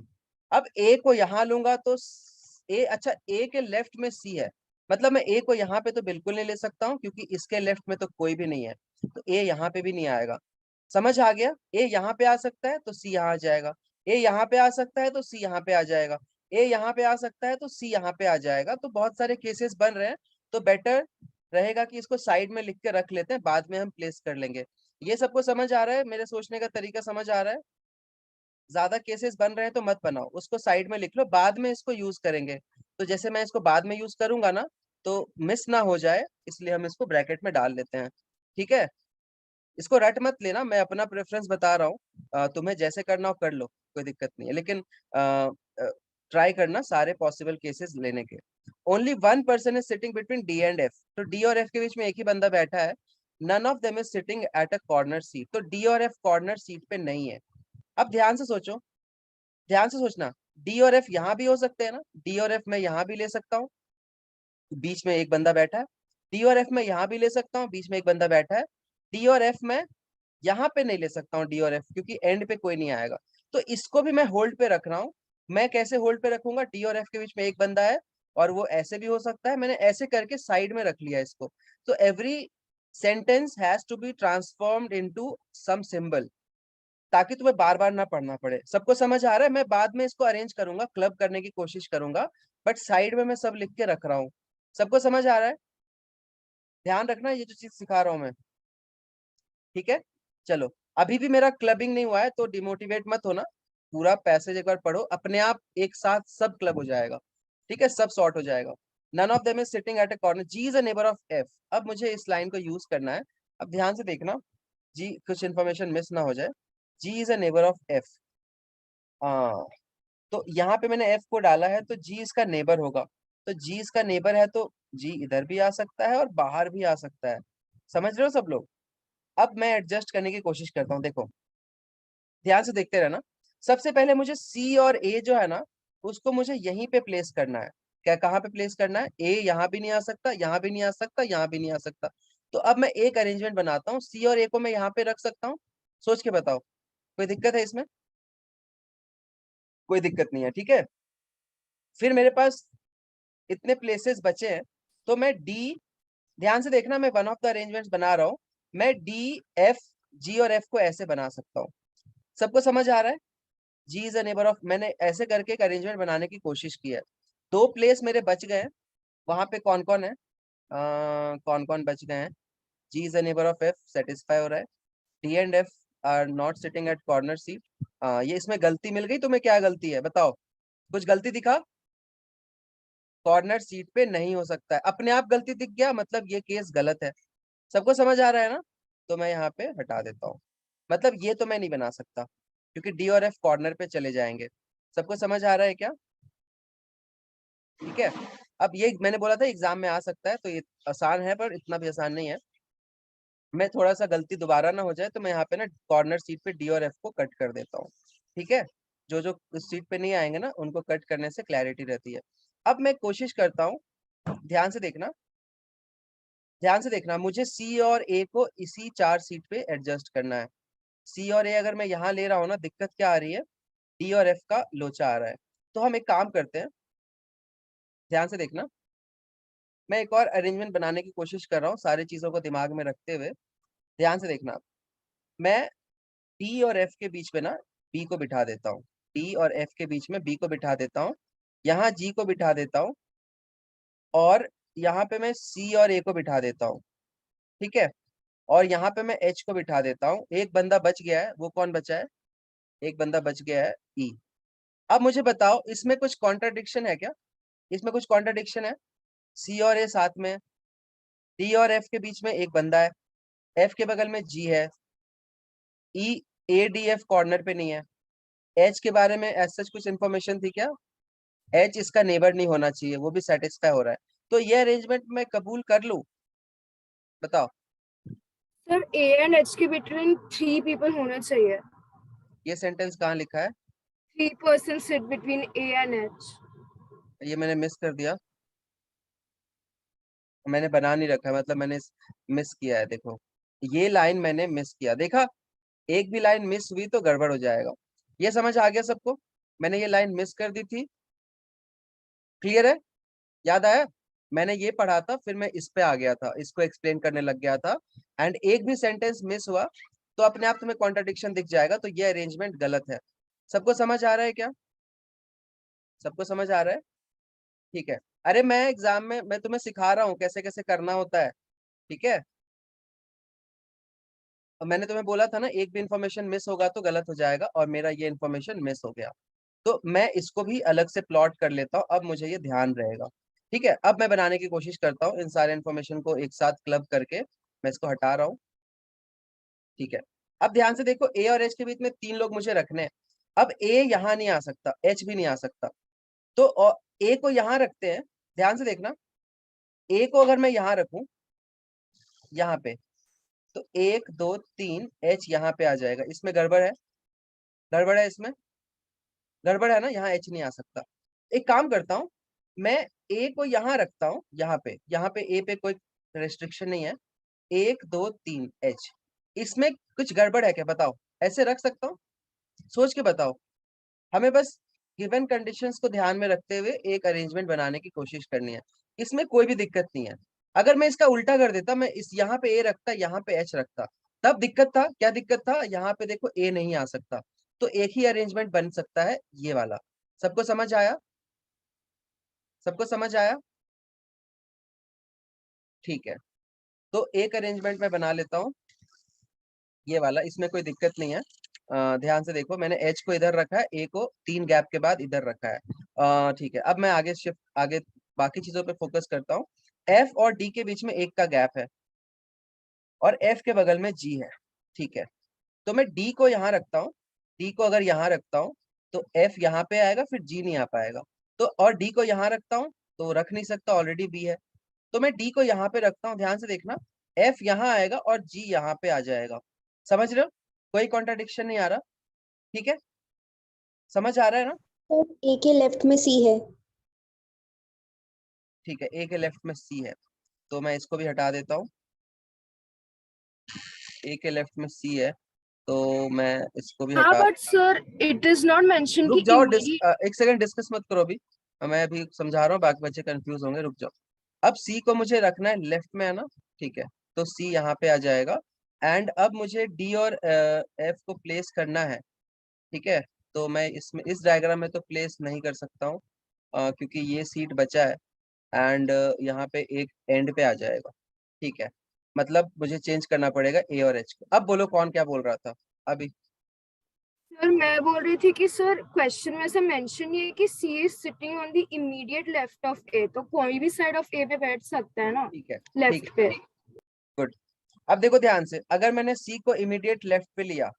अब A को यहाँ लूंगा तो A, अच्छा A के लेफ्ट में C है, मतलब मैं A को यहाँ पे तो बिल्कुल नहीं ले सकता हूँ क्योंकि इसके लेफ्ट में तो कोई भी नहीं है, तो A यहाँ पे भी नहीं आएगा। समझ आ गया? A यहाँ पे आ सकता है तो C यहाँ आ जाएगा, A यहाँ पे आ सकता है तो C यहाँ पे आ जाएगा, A यहाँ पे आ सकता है तो C यहाँ पे आ जाएगा। तो बहुत सारे केसेस बन रहे हैं, तो बेटर रहेगा कि इसको साइड में लिख के रख लेते हैं, बाद में हम प्लेस कर लेंगे। ये सबको समझ आ रहा है? मेरे सोचने का तरीका समझ आ रहा है? ज्यादा केसेस बन रहे हैं तो मत बनाओ, उसको साइड में लिख लो, बाद में इसको यूज करेंगे। तो जैसे मैं इसको बाद में यूज करूंगा ना, तो मिस ना हो जाए, इसलिए हम इसको ब्रैकेट में डाल लेते हैं। ठीक है, इसको रट मत लेना, मैं अपना प्रेफरेंस बता रहा हूँ, तुम्हें जैसे करना हो कर लो, कोई दिक्कत नहीं है, लेकिन ट्राई करना सारे पॉसिबल केसेस लेने के। Only one person is sitting between D and F, तो डी और एफ के बीच में एक ही बंदा बैठा है। None of them is sitting at a corner seat, तो डी और एफ कॉर्नर सीट पे नहीं है। अब ध्यान से सोचो, ध्यान से सोचना, डी और एफ यहाँ भी हो सकते हैं ना, डी और एफ मैं यहाँ भी ले सकता हूँ, बीच में एक बंदा बैठा है। डी और एफ मैं यहाँ भी ले सकता हूँ, बीच में एक बंदा बैठा है। डी और एफ मैं यहाँ पे नहीं ले सकता हूँ, डी और एफ, क्योंकि एंड पे कोई नहीं आएगा। तो इसको भी मैं होल्ड पे रख रहा हूँ। मैं कैसे होल्ड पे रखूंगा? डी और एफ के बीच में एक बंदा है, और वो ऐसे भी हो सकता है, मैंने ऐसे करके साइड में रख लिया इसको। तो every sentence has to be transformed into some symbol, ताकि तुम्हें बार बार ना पढ़ना पड़े। सबको समझ आ रहा है? मैं बाद में इसको अरेंज करूंगा, क्लब करने की कोशिश करूंगा, बट साइड में मैं सब लिख के रख रहा हूँ। सबको समझ आ रहा है? ध्यान रखना ये जो चीज सिखा रहा हूँ मैं, ठीक है? चलो, अभी भी मेरा क्लबिंग नहीं हुआ है तो डिमोटिवेट मत होना, पूरा पैसेज एक बार पढ़ो, अपने आप एक साथ सब क्लब हो जाएगा। ठीक है, सब सॉर्ट हो जाएगा। None of them is sitting at a corner, G is a neighbour of F. अब मुझे इस लाइन को यूज करना है, अब ध्यान से देखना, जी कुछ इंफॉर्मेशन मिस ना हो जाए। G is a neighbour of F, हाँ, तो यहाँ पे मैंने एफ को डाला है, तो जी इसका नेबर होगा। तो जी इसका नेबर है, तो जी इधर भी आ सकता है और बाहर भी आ सकता है। समझ रहे हो सब लोग? अब मैं एडजस्ट करने की कोशिश करता हूँ, देखो ध्यान से देखते रहना। सबसे पहले मुझे सी और ए जो है ना, उसको मुझे यहीं पे प्लेस करना है। क्या, कहाँ पे प्लेस करना है? ए यहाँ भी नहीं आ सकता, यहाँ भी नहीं आ सकता, यहाँ भी नहीं आ सकता। तो अब मैं एक अरेंजमेंट बनाता हूँ, सी और ए को मैं यहाँ पे रख सकता हूँ। सोच के बताओ, कोई दिक्कत है इसमें? कोई दिक्कत नहीं है, ठीक है। फिर मेरे पास इतने प्लेसेस बचे हैं, तो मैं डी, ध्यान से देखना, मैं वन ऑफ द अरेंजमेंट्स बना रहा हूँ। मैं डी, एफ, जी और एफ को ऐसे बना सकता हूँ। सबको समझ आ रहा है? जी इज अ नेबर ऑफ, मैंने ऐसे करके एक अरेंजमेंट बनाने की कोशिश की है। दो प्लेस मेरे बच गए हैं, वहां पे कौन कौन है? कौन कौन बच गए हैं? G is a neighbour of F satisfy हो रहा है, D and F are not sitting at corner seat. ये इसमें गलती मिल गई तुम्हें? क्या गलती है बताओ, कुछ गलती दिखा? कॉर्नर सीट पे नहीं हो सकता है, अपने आप गलती दिख गया, मतलब ये केस गलत है। सबको समझ आ रहा है ना? तो मैं यहाँ पे हटा देता हूँ, मतलब ये तो मैं नहीं बना सकता, क्योंकि डी और एफ कॉर्नर पे चले जाएंगे। सबको समझ आ रहा है क्या? ठीक है। अब ये मैंने बोला था एग्जाम में आ सकता है, तो ये आसान है, पर इतना भी आसान नहीं है। मैं थोड़ा सा गलती दोबारा ना हो जाए, तो मैं यहाँ पे ना कॉर्नर सीट पे डी और एफ को कट कर देता हूँ। ठीक है, जो जो उस सीट पे नहीं आएंगे ना, उनको कट करने से क्लैरिटी रहती है। अब मैं कोशिश करता हूँ, ध्यान से देखना, ध्यान से देखना, मुझे सी और ए को इसी चार सीट पे एडजस्ट करना है। सी और ए अगर मैं यहाँ ले रहा हूँ ना, दिक्कत क्या आ रही है? डी और एफ का लोचा आ रहा है। तो हम एक काम करते हैं, ध्यान से देखना, मैं एक और अरेंजमेंट बनाने की कोशिश कर रहा हूँ सारी चीजों को दिमाग में रखते हुए। ध्यान से देखना, मैं डी और एफ के बीच में ना बी को बिठा देता हूँ, डी और एफ के बीच में बी को बिठा देता हूँ, यहाँ जी को बिठा देता हूँ, और यहाँ पे मैं सी और ए को बिठा देता हूँ। ठीक है, और यहाँ पे मैं एच को बिठा देता हूँ। एक बंदा बच गया है, वो कौन बचा है? एक बंदा बच गया है, ई। अब मुझे बताओ, इसमें कुछ कॉन्ट्राडिक्शन है क्या? इसमें कुछ कॉन्ट्राडिक्शन है? सी और ए साथ में, डी और एफ के बीच में एक बंदा है, एफ के बगल में जी है, ई, ए डी एफ कॉर्नर पे नहीं है। एच के बारे में ऐसा कुछ इन्फॉर्मेशन थी क्या? एच इसका नेबर नहीं होना चाहिए, वो भी सेटिस्फाई हो रहा है। तो ये अरेंजमेंट मैं कबूल कर लूं? बताओ। सर ए एंड एच के बिटवीन 3 पीपल होना चाहिए। ये सेंटेंस कहाँ लिखा है? 3 person sit between A and H. ये मैंने मिस कर दिया, मैंने बना नहीं रखा है, मतलब मैंने मिस किया है, देखो। ये लाइन मैंने मिस किया, देखा, एक भी लाइन मिस हुई तो गड़बड़ हो जाएगा। ये समझ आ गया सबको? मैंने ये लाइन मिस कर दी थी, क्लियर है, याद आया? मैंने ये पढ़ा था, फिर मैं इस पे आ गया था, इसको एक्सप्लेन करने लग गया था, एंड एक भी सेंटेंस मिस हुआ तो अपने आप तुम्हें कॉन्ट्रडिक्शन दिख जाएगा, तो ये अरेंजमेंट गलत है। सबको समझ आ रहा है क्या? सबको समझ आ रहा है? ठीक है। अरे मैं एग्जाम में मैं तुम्हें सिखा रहा हूँ कैसे कैसे करना होता है, ठीक है? और मैंने तुम्हें बोला था ना, एक भी इंफॉर्मेशन मिस होगा तो गलत हो जाएगा, और मेरा ये इंफॉर्मेशन मिस हो गया, तो मैं इसको भी अलग से प्लॉट कर लेता हूँ, अब मुझे ये ध्यान रहेगा। ठीक है, अब मैं बनाने की कोशिश करता हूँ इन सारे इन्फॉर्मेशन को एक साथ क्लब करके, मैं इसको हटा रहा हूँ। ठीक है, अब ध्यान से देखो, ए और एच के बीच में 3 लोग मुझे रखने हैं। अब ए यहाँ नहीं आ सकता, एच भी नहीं आ सकता, तो ए को यहाँ रखते हैं। ध्यान से देखना, ए को अगर मैं यहाँ रखूं, यहाँ पे, तो 1 2 3 एच यहाँ पे आ जाएगा। इसमें गड़बड़ है? गड़बड़ है इसमें? गड़बड़ है ना, यहाँ एच नहीं आ सकता। एक काम करता हूँ, मैं ए को यहाँ रखता हूँ, यहाँ पे ए पे कोई रेस्ट्रिक्शन नहीं है। 1 2 3 एच, इसमें कुछ गड़बड़ है क्या, बताओ? ऐसे रख सकता हूँ? सोच के बताओ। हमें बस गिवन कंडीशंस को ध्यान में रखते हुए एक अरेंजमेंट बनाने की कोशिश करनी है, इसमें कोई भी दिक्कत नहीं है। अगर मैं इसका उल्टा कर देता, मैं इस यहाँ पे ए रखता, यहाँ पे एच रखता, तब दिक्कत था। क्या दिक्कत था? यहाँ पे देखो ए नहीं आ सकता, तो एक ही अरेंजमेंट बन सकता है, ये वाला। सबको समझ आया? सबको समझ आया? ठीक है, तो एक अरेंजमेंट मैं बना लेता हूँ, ये वाला, इसमें कोई दिक्कत नहीं है। ध्यान से देखो, मैंने एच को इधर रखा है, ए को 3 गैप के बाद इधर रखा है। ठीक है, अब मैं आगे बाकी चीजों पे फोकस करता हूँ। एफ और डी के बीच में 1 का गैप है, और एफ के बगल में जी है। ठीक है, तो मैं डी को यहाँ रखता हूँ, डी को अगर यहाँ रखता हूँ तो एफ यहाँ पे आएगा, फिर जी नहीं आ पाएगा। तो और डी को यहाँ रखता हूँ तो रख नहीं सकता, ऑलरेडी बी है। तो मैं डी को यहाँ पे रखता हूँ, ध्यान से देखना, एफ यहाँ आएगा और जी यहाँ पे आ जाएगा। समझ रहे हो? कोई कॉन्ट्रडिक्शन नहीं आ रहा? ठीक है, समझ आ रहा है ना? सर ए के लेफ्ट में सी है। ठीक है, ए के लेफ्ट में सी है, तो मैं इसको भी हटा देता हूँ। ए के लेफ्ट में सी है, तो मैं इसको भी हाँ हटा। But sir it is not mention रुक कि जाओ, इमीडिएट। एक सेकंड डिस्कस मत करो अभी, मैं अभी समझा रहा हूँ, बाकी बच्चे कंफ्यूज होंगे, रुक जाओ। अब सी को मुझे रखना है लेफ्ट में, है ना? ठीक है, तो सी यहाँ पे आ जाएगा, एंड अब मुझे डी और एफ को प्लेस करना है। ठीक है, तो मैं इसमें इस डायग्राम में तो प्लेस नहीं कर सकता हूँ, क्योंकि ये सीट बचा है, एंड यहाँ पे एक एंड पे आ जाएगा। ठीक है, मतलब मुझे चेंज करना पड़ेगा ए और एच को। अब बोलो कौन क्या बोल रहा था अभी? सर मैं बोल रही थी कि सर क्वेश्चन में से मेंशन ये है कि C is sitting on the immediate left of A, तो कोई भी साइड ऑफ ए पे बैठ सकता है ना, ठीक है, ठीक लेफ्ट पे। है, गुड। अब देखो ध्यान से, अगर मैंने सी को इमीडिएट लेफ्ट पे लिया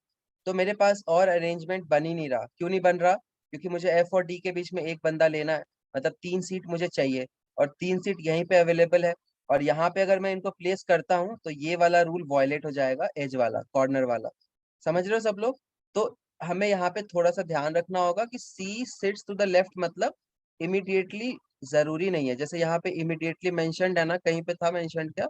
तो मेरे पास और अरेंजमेंट बन ही नहीं रहा। क्यों नहीं बन रहा? क्योंकि मुझे एफ और डी के बीच में एक बंदा लेना है, मतलब 3 सीट मुझे चाहिए, और 3 सीट यहीं पे अवेलेबल है। और यहाँ पे अगर मैं इनको प्लेस करता हूँ तो ये वाला रूल वॉयलेट हो जाएगा, एज वाला, कॉर्नर वाला। समझ रहे हो सब लोग? तो हमें यहाँ पे थोड़ा सा ध्यान रखना होगा कि C sits to the left, मतलब इमीडिएटली जरूरी नहीं है। जैसे यहाँ पे इमीडिएटली मेंशन्ड है ना, कहीं पे था मेंशन्ड क्या?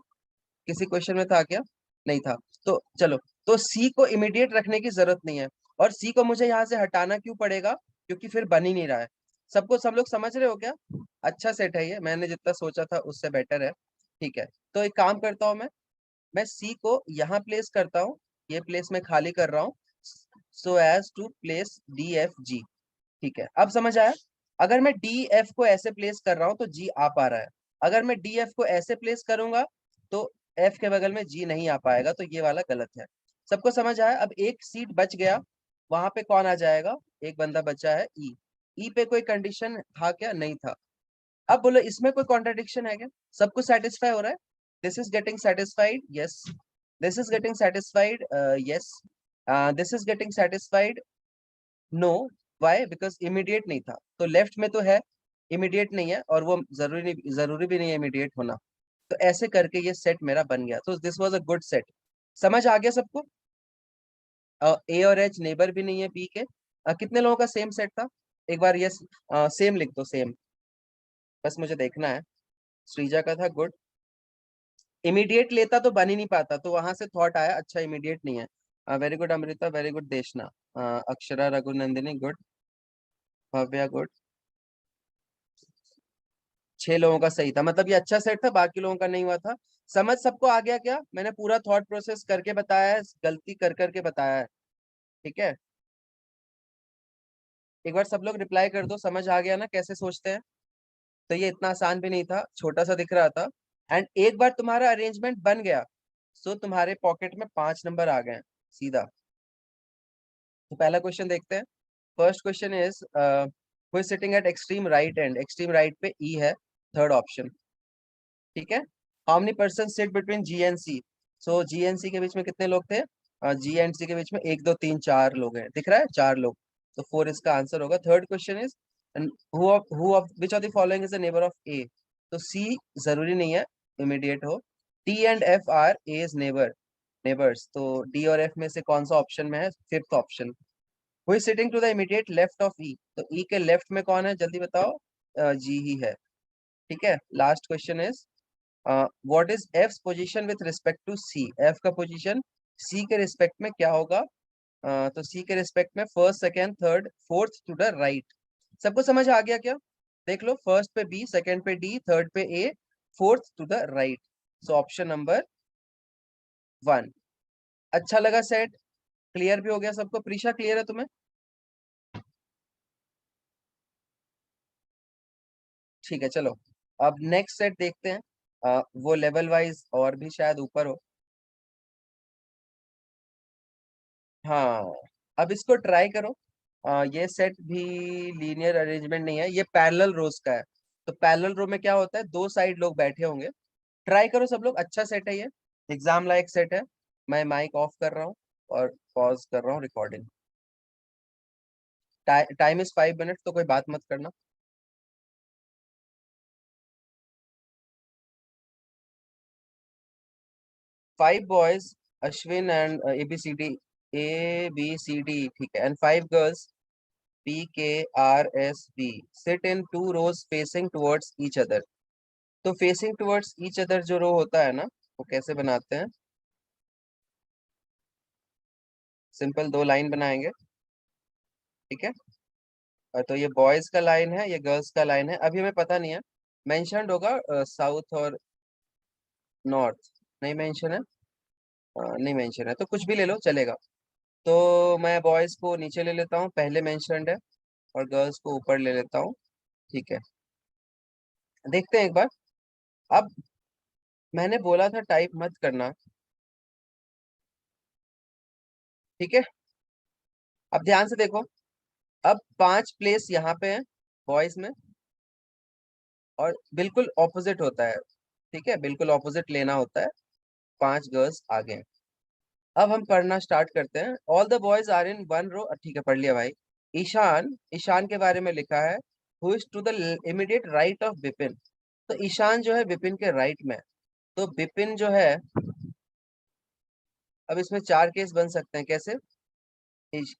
किसी क्वेश्चन में था क्या? नहीं था। तो चलो, तो सी को इमीडिएट रखने की जरूरत नहीं है, और सी को मुझे यहाँ से हटाना क्यों पड़ेगा? क्योंकि फिर बन ही नहीं रहा है। सब लोग समझ रहे हो क्या? अच्छा सेट है ये, मैंने जितना सोचा था उससे बेटर है। ठीक है, तो एक काम करता हूँ, मैं सी को यहाँ प्लेस करता हूँ, ये प्लेस में खाली कर रहा हूँ, so as to place D F G. ठीक है, अब समझ आया? अगर मैं डी एफ को ऐसे प्लेस कर रहा हूँ तो जी आ पा रहा है, अगर मैं डी एफ को ऐसे प्लेस करूंगा तो एफ के बगल में जी नहीं आ पाएगा, तो ये वाला गलत है। सबको समझ आया? अब एक सीट बच गया, वहां पे कौन आ जाएगा? एक बंदा बचा है, ई। ई पे कोई कंडीशन था क्या? नहीं था। अब बोलो इसमें कोई कॉन्ट्रडिक्शन है क्या? सबको सेटिस्फाई हो रहा है? This is getting satisfied, yes. This is getting satisfied, yes. This is getting satisfied, no. Why? Because immediate नहीं था, तो लेफ्ट में तो है, इमीडिएट नहीं है, और वो जरूरी भी नहीं है इमीडिएट होना। तो ऐसे करके ये सेट मेरा बन गया, तो this was a good set. समझ आ गया सबको? ए और एच नेबर भी नहीं है बी के। कितने लोगों का सेम सेट था? एक बार यस, सेम लिख दो, सेम, बस मुझे देखना है। श्रीजा का था, गुड। इमीडिएट लेता तो बन ही नहीं पाता, तो वहां से थॉट आया अच्छा इमीडिएट नहीं है। Very good Amrita, very good देशना, अक्षरा, रघुनंदिनी गुड, भव्या गुड। 6 लोगों का सही था, मतलब ये अच्छा सेट था, बाकी लोगों का नहीं हुआ था। समझ सबको आ गया क्या? मैंने पूरा थॉट प्रोसेस करके बताया है, गलती कर करके बताया है, ठीक है। एक बार सब लोग रिप्लाई कर दो, समझ आ गया ना कैसे सोचते हैं। तो ये इतना आसान भी नहीं था, छोटा सा दिख रहा था। एंड एक बार तुम्हारा अरेंजमेंट बन गया, सो तुम्हारे पॉकेट में 5 नंबर आ गए सीधा। तो पहला क्वेश्चन देखते हैं। First question is who is sitting at extreme right end, extreme right पे ई है, थर्ड ऑप्शन, ठीक है। How many person sit between G and C, so G and C के बीच में कितने लोग थे? जी एंड सी के बीच में 1 2 3 4 लोग हैं, दिख रहा है 4 लोग, तो 4 इसका आंसर होगा। Third question is who of which of the following is the neighbour of A, तो सी जरूरी नहीं है इमीडिएट हो। T and F are A is neighbour, neighbours, तो डी और एफ में से कौन सा ऑप्शन में है? Fifth option. Who is sitting to the immediate left of E, तो ई के लेफ्ट में कौन है जल्दी बताओ? जी ही है, ठीक है। Last question is what is F position with respect to C, F का पोजीशन सी के रिस्पेक्ट में क्या होगा? तो सी के रिस्पेक्ट में first second third fourth to the right. सबको समझ आ गया क्या? देख लो, फर्स्ट पे बी, सेकेंड पे डी, थर्ड पे A, fourth to the right, so option number 1। अच्छा लगा सेट, क्लियर भी हो गया सबको? प्रीशा क्लियर है तुम्हें? ठीक है, चलो अब नेक्स्ट सेट देखते हैं। वो लेवल वाइज और भी शायद ऊपर हो। हाँ, अब इसको ट्राई करो। ये सेट भी लीनियर अरेंजमेंट नहीं है, ये पैरेलल रोज का है। तो पैरेलल रो में क्या होता है, 2 साइड लोग बैठे होंगे। ट्राई करो सब लोग, अच्छा सेट है ये, एग्जाम लायक सेट है। मैं माइक ऑफ कर रहा हूँ और पॉज कर रहा हूँ रिकॉर्डिंग। टाइम इज 5 मिनट, तो कोई बात मत करना। 5 boys, Ashwin and A B C D, ठीक है, and 5 girls P K R S B sit in 2 rows facing towards each other. तो फेसिंग टुवर्ड्स ईच अदर जो रो होता है ना, वो कैसे बनाते हैं? सिंपल 2 लाइन बनाएंगे, ठीक है। और तो ये बॉयज का लाइन है, ये गर्ल्स का लाइन है। अभी हमें पता नहीं है, मेंशन्ड होगा साउथ और नॉर्थ, नहीं मेंशन है, नहीं मेंशन है तो कुछ भी ले लो चलेगा। तो मैं बॉयज को नीचे ले लेता हूँ, पहले मेंशन्ड है, और गर्ल्स को ऊपर ले लेता हूँ, ठीक है। देखते हैं एक बार। अब मैंने बोला था टाइप मत करना, ठीक है। अब ध्यान से देखो, अब 5 प्लेस यहाँ पे है बॉयज में, और बिल्कुल ऑपोजिट होता है, ठीक है, बिल्कुल ऑपोजिट लेना होता है। 5 गर्ल्स आगे हैं। अब हम पढ़ना स्टार्ट करते हैं। All the boys are in 1 row, ठीक है पढ़ लिया भाई। ईशान, ईशान के बारे में लिखा है, who is to the immediate right of Vipin, तो ईशान जो है विपिन के राइट में है। तो विपिन जो है, अब इसमें 4 केस बन सकते हैं, कैसे?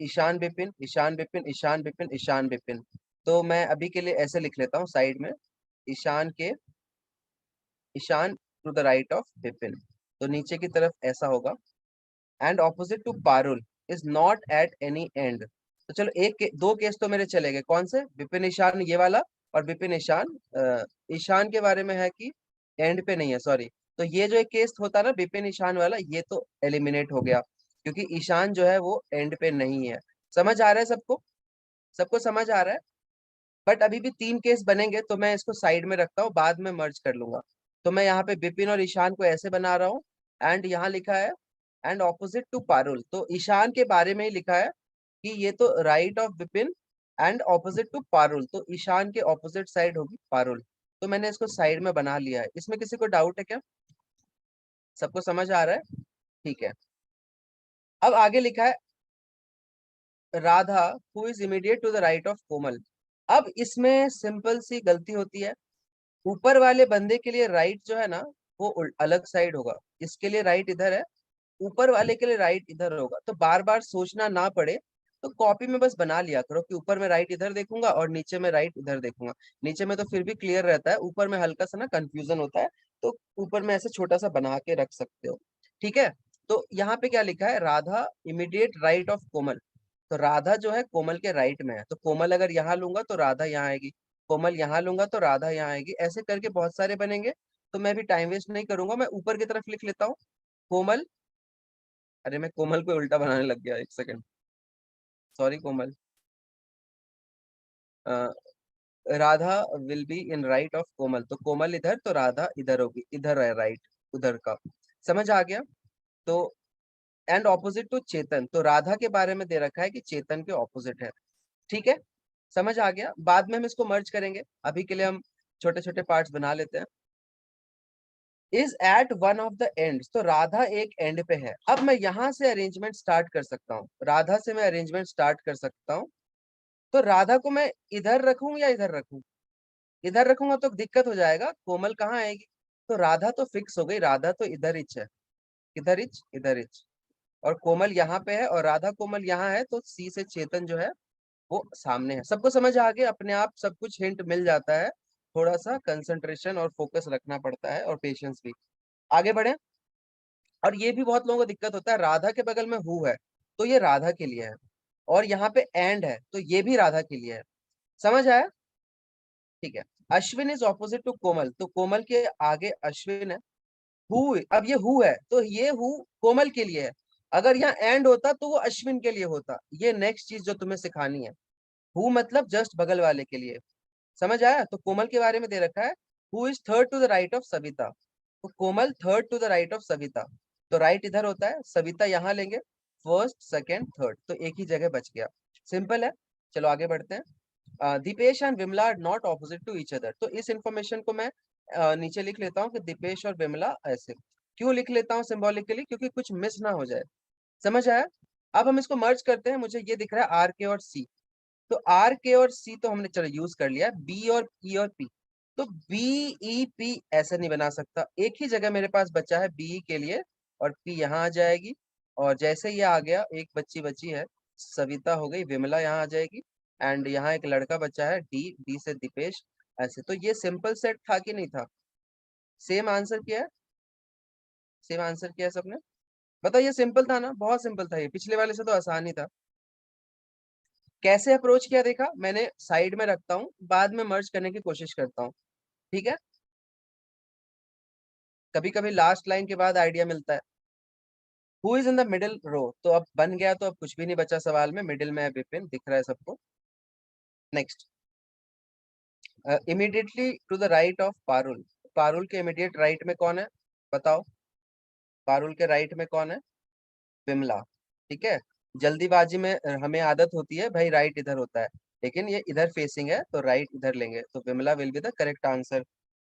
ईशान विपिन, ईशान विपिन, ईशान विपिन, ईशान विपिन। तो मैं अभी के लिए ऐसे लिख लेता हूँ साइड में, ईशान के, Ishan to the right of Vipin, तो नीचे की तरफ ऐसा होगा। And opposite to Parul is not at any end, तो चलो दो केस तो मेरे चले गए, कौन से? विपिन ईशान ये वाला, और विपिन ईशान ईशान के बारे में है कि एंड पे नहीं है, सॉरी। तो ये जो एक केस होता है ना विपिन ईशान वाला, ये तो एलिमिनेट हो गया, क्योंकि ईशान जो है वो एंड पे नहीं है। समझ आ रहा है सबको? सबको समझ आ रहा है? बट अभी भी 3 केस बनेंगे, तो मैं इसको साइड में रखता हूँ, बाद में मर्ज कर लूंगा। तो मैं यहाँ पे विपिन और ईशान को ऐसे बना रहा हूँ, एंड यहाँ लिखा है एंड ऑपोजिट टू पारुल, तो ईशान के बारे में ही लिखा है कि ये तो right of Vipin and opposite to Parul, तो ईशान के ऑपोजिट साइड होगी पारुल। तो मैंने इसको साइड में बना लिया है। इसमें किसी को डाउट है क्या? सबको समझ आ रहा है? ठीक है। अब आगे लिखा है Radha who is immediate to the right of Komal. अब इसमें सिंपल सी गलती होती है, ऊपर वाले बंदे के लिए राइट जो है ना, वो अलग साइड होगा, इसके लिए राइट इधर है, ऊपर वाले के लिए राइट इधर होगा। तो बार बार सोचना ना पड़े, तो कॉपी में बस बना लिया करो कि ऊपर में राइट इधर देखूंगा और नीचे में राइट इधर देखूंगा। नीचे में तो फिर भी क्लियर रहता है, ऊपर में हल्का सा ना कंफ्यूजन होता है, तो ऊपर में ऐसे छोटा सा बना के रख सकते हो, ठीक है। तो यहाँ पे क्या लिखा है, Radha immediate right of Komal. तो राधा जो है कोमल के राइट में है, तो कोमल अगर यहाँ लूंगा तो राधा यहाँ आएगी, कोमल यहाँ लूंगा तो राधा यहाँ आएगी, ऐसे करके बहुत सारे बनेंगे। तो मैं भी टाइम वेस्ट नहीं करूंगा, मैं ऊपर की तरफ लिख लेता हूँ कोमल। अरे मैं कोमल को उल्टा बनाने लग गया, एक second, sorry Komal. Radha will be in right of Komal, तो कोमल इधर तो राधा इधर होगी, इधर है राइट, उधर का, समझ आ गया। तो एंड ऑपोजिट टू चेतन, तो राधा के बारे में दे रखा है कि चेतन के ऑपोजिट है, ठीक है, समझ आ गया। बाद में हम इसको मर्ज करेंगे, अभी के लिए हम छोटे छोटे पार्ट्स बना लेते हैं। Is at one of the ends, तो राधा एक एंड पे है। अब मैं यहाँ से अरेंजमेंट स्टार्ट कर सकता हूँ, राधा से मैं अरेंजमेंट स्टार्ट कर सकता हूँ। तो राधा को मैं इधर रखूं या इधर रखूं, इधर रखूंगा तो दिक्कत हो जाएगा, कोमल कहाँ आएगी। तो राधा तो फिक्स हो गई, राधा तो इधर इच है, इधर इच इधर इच, और कोमल यहाँ पे है और राधा कोमल यहाँ है, तो सी से चेतन जो है वो सामने है। सबको समझ आ गया, अपने आप सब कुछ हिंट मिल जाता है, थोड़ा सा कंसंट्रेशन और फोकस रखना पड़ता है और पेशेंस भी। आगे बढ़े। और ये भी बहुत लोगों को दिक्कत होता है, राधा के बगल में हु है तो ये राधा के लिए है, और यहाँ पे एंड है तो ये भी राधा के लिए है, समझ आया, ठीक है। अश्विन इज ऑपोजिट टू कोमल, तो कोमल के आगे अश्विन है। हु, अब ये हु है तो ये हु कोमल के लिए है, अगर यहाँ एंड होता तो वो अश्विन के लिए होता। ये नेक्स्ट चीज जो तुम्हें सिखानी है, हु मतलब जस्ट बगल वाले के लिए, समझ आया। तो कोमल के बारे में दे रखा है, who is third to the right of Savita, तो Komal third to the right of Savita, तो राइट इधर होता है, सविता यहाँ लेंगे, फर्स्ट सेकेंड थर्ड, तो एक ही जगह बच गया, सिंपल है। चलो आगे बढ़ते हैं। Dipesh and Vimla are not opposite to each other, तो इस इंफॉर्मेशन को मैं नीचे लिख लेता हूँ कि दीपेश और विमला ऐसे। क्यों लिख लेता हूँ सिंबॉलिकली, क्योंकि कुछ मिस ना हो जाए, समझ आया। अब हम इसको मर्ज करते हैं, मुझे ये दिख रहा है आर के और सी, तो आर के और सी तो हमने चलो यूज कर लिया, बी और ई और पी, तो बी ई पी ऐसे नहीं बना सकता, एक ही जगह मेरे पास बचा है बी के लिए, और पी यहाँ आ जाएगी, और जैसे ये आ गया एक बच्ची बची है, सविता हो गई, विमला यहाँ आ जाएगी, एंड यहाँ एक लड़का बचा है डी, डी से दीपेश, ऐसे। तो ये सिंपल सेट था कि नहीं था, सेम आंसर किया है, सेम आंसर किया है सबने, बताओ ये सिंपल था ना, बहुत सिंपल था, ये पिछले वाले से तो आसान ही था। कैसे अप्रोच किया देखा मैंने, साइड में रखता हूँ, बाद में मर्ज करने की कोशिश करता हूँ, ठीक है। कभी कभी लास्ट लाइन के बाद आइडिया मिलता है। Who is in the middle row, तो अब बन गया, तो अब कुछ भी नहीं बचा सवाल में, मिडिल में है विपिन, दिख रहा है सबको। Next, immediately to the right of Parul, Parul के इमीडिएट राइट में कौन है बताओ, पारुल के राइट में कौन है, विमला, ठीक है। जल्दीबाजी में हमें आदत होती है भाई राइट इधर होता है, लेकिन ये इधर फेसिंग है तो राइट इधर लेंगे, तो Vimla will be the correct answer.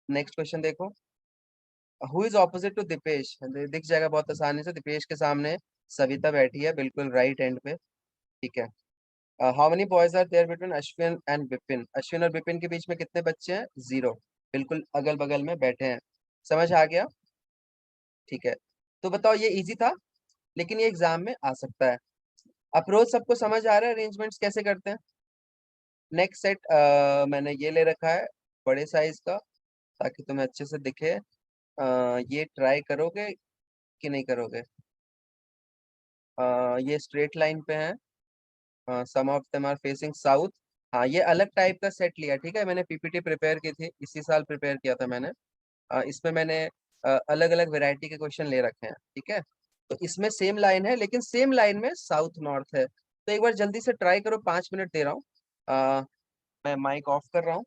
Next question देखो, who is opposite to Deepesh, दिख जाएगा बहुत आसानी से, दीपेश के सामने सविता बैठी है बिल्कुल राइट एंड पे, ठीक है। How many boys are there between Ashwin and Vipin, Ashwin और विपिन के बीच में कितने बच्चे हैं, 0, बिल्कुल अगल बगल में बैठे हैं, समझ आ गया, ठीक है। तो बताओ ये इजी था, लेकिन ये एग्जाम में आ सकता है। अप्रोच सबको समझ आ रहा है, अरेंजमेंट्स कैसे करते हैं। नेक्स्ट सेट मैंने ये ले रखा है बड़े साइज का, ताकि तुम्हें अच्छे से दिखे। ये ट्राई करोगे कि नहीं करोगे, ये स्ट्रेट लाइन पे है, some of them are facing south. हाँ ये अलग टाइप का सेट लिया, ठीक है, मैंने पीपीटी प्रिपेयर की थी, इसी साल प्रिपेयर किया था मैंने। इसमें मैंने अलग अलग वैरायटी के क्वेश्चन ले रखे हैं, ठीक है। तो इसमें सेम लाइन है, लेकिन सेम लाइन में साउथ नॉर्थ है, तो एक बार जल्दी से ट्राई करो, 5 मिनट दे रहा हूँ। मैं माइक ऑफ कर रहा हूँ।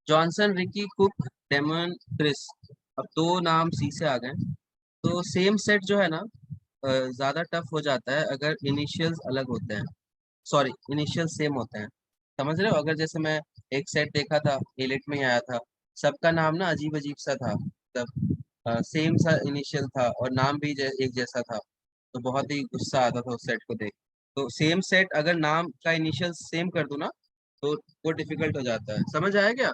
Johnson, Ricky, Cook, Damon, Chris, अब 2 नाम सी से आ गए, तो सेम सेट जो है ना ज्यादा टफ हो जाता है अगर इनिशियल्स अलग होते हैं, सॉरी इनिशियल सेम होते हैं, समझ रहे हो। अगर जैसे मैं एक सेट देखा था एलिट में ही आया था, सबका नाम ना अजीब अजीब सा था, मतलब सेम सा इनिशियल था और नाम भी एक जैसा था, तो बहुत ही गुस्सा आता था उस सेट को देख। तो सेम सेट अगर नाम का इनिशियल सेम कर दूं ना, तो वो डिफिकल्ट हो जाता है, समझ आया क्या,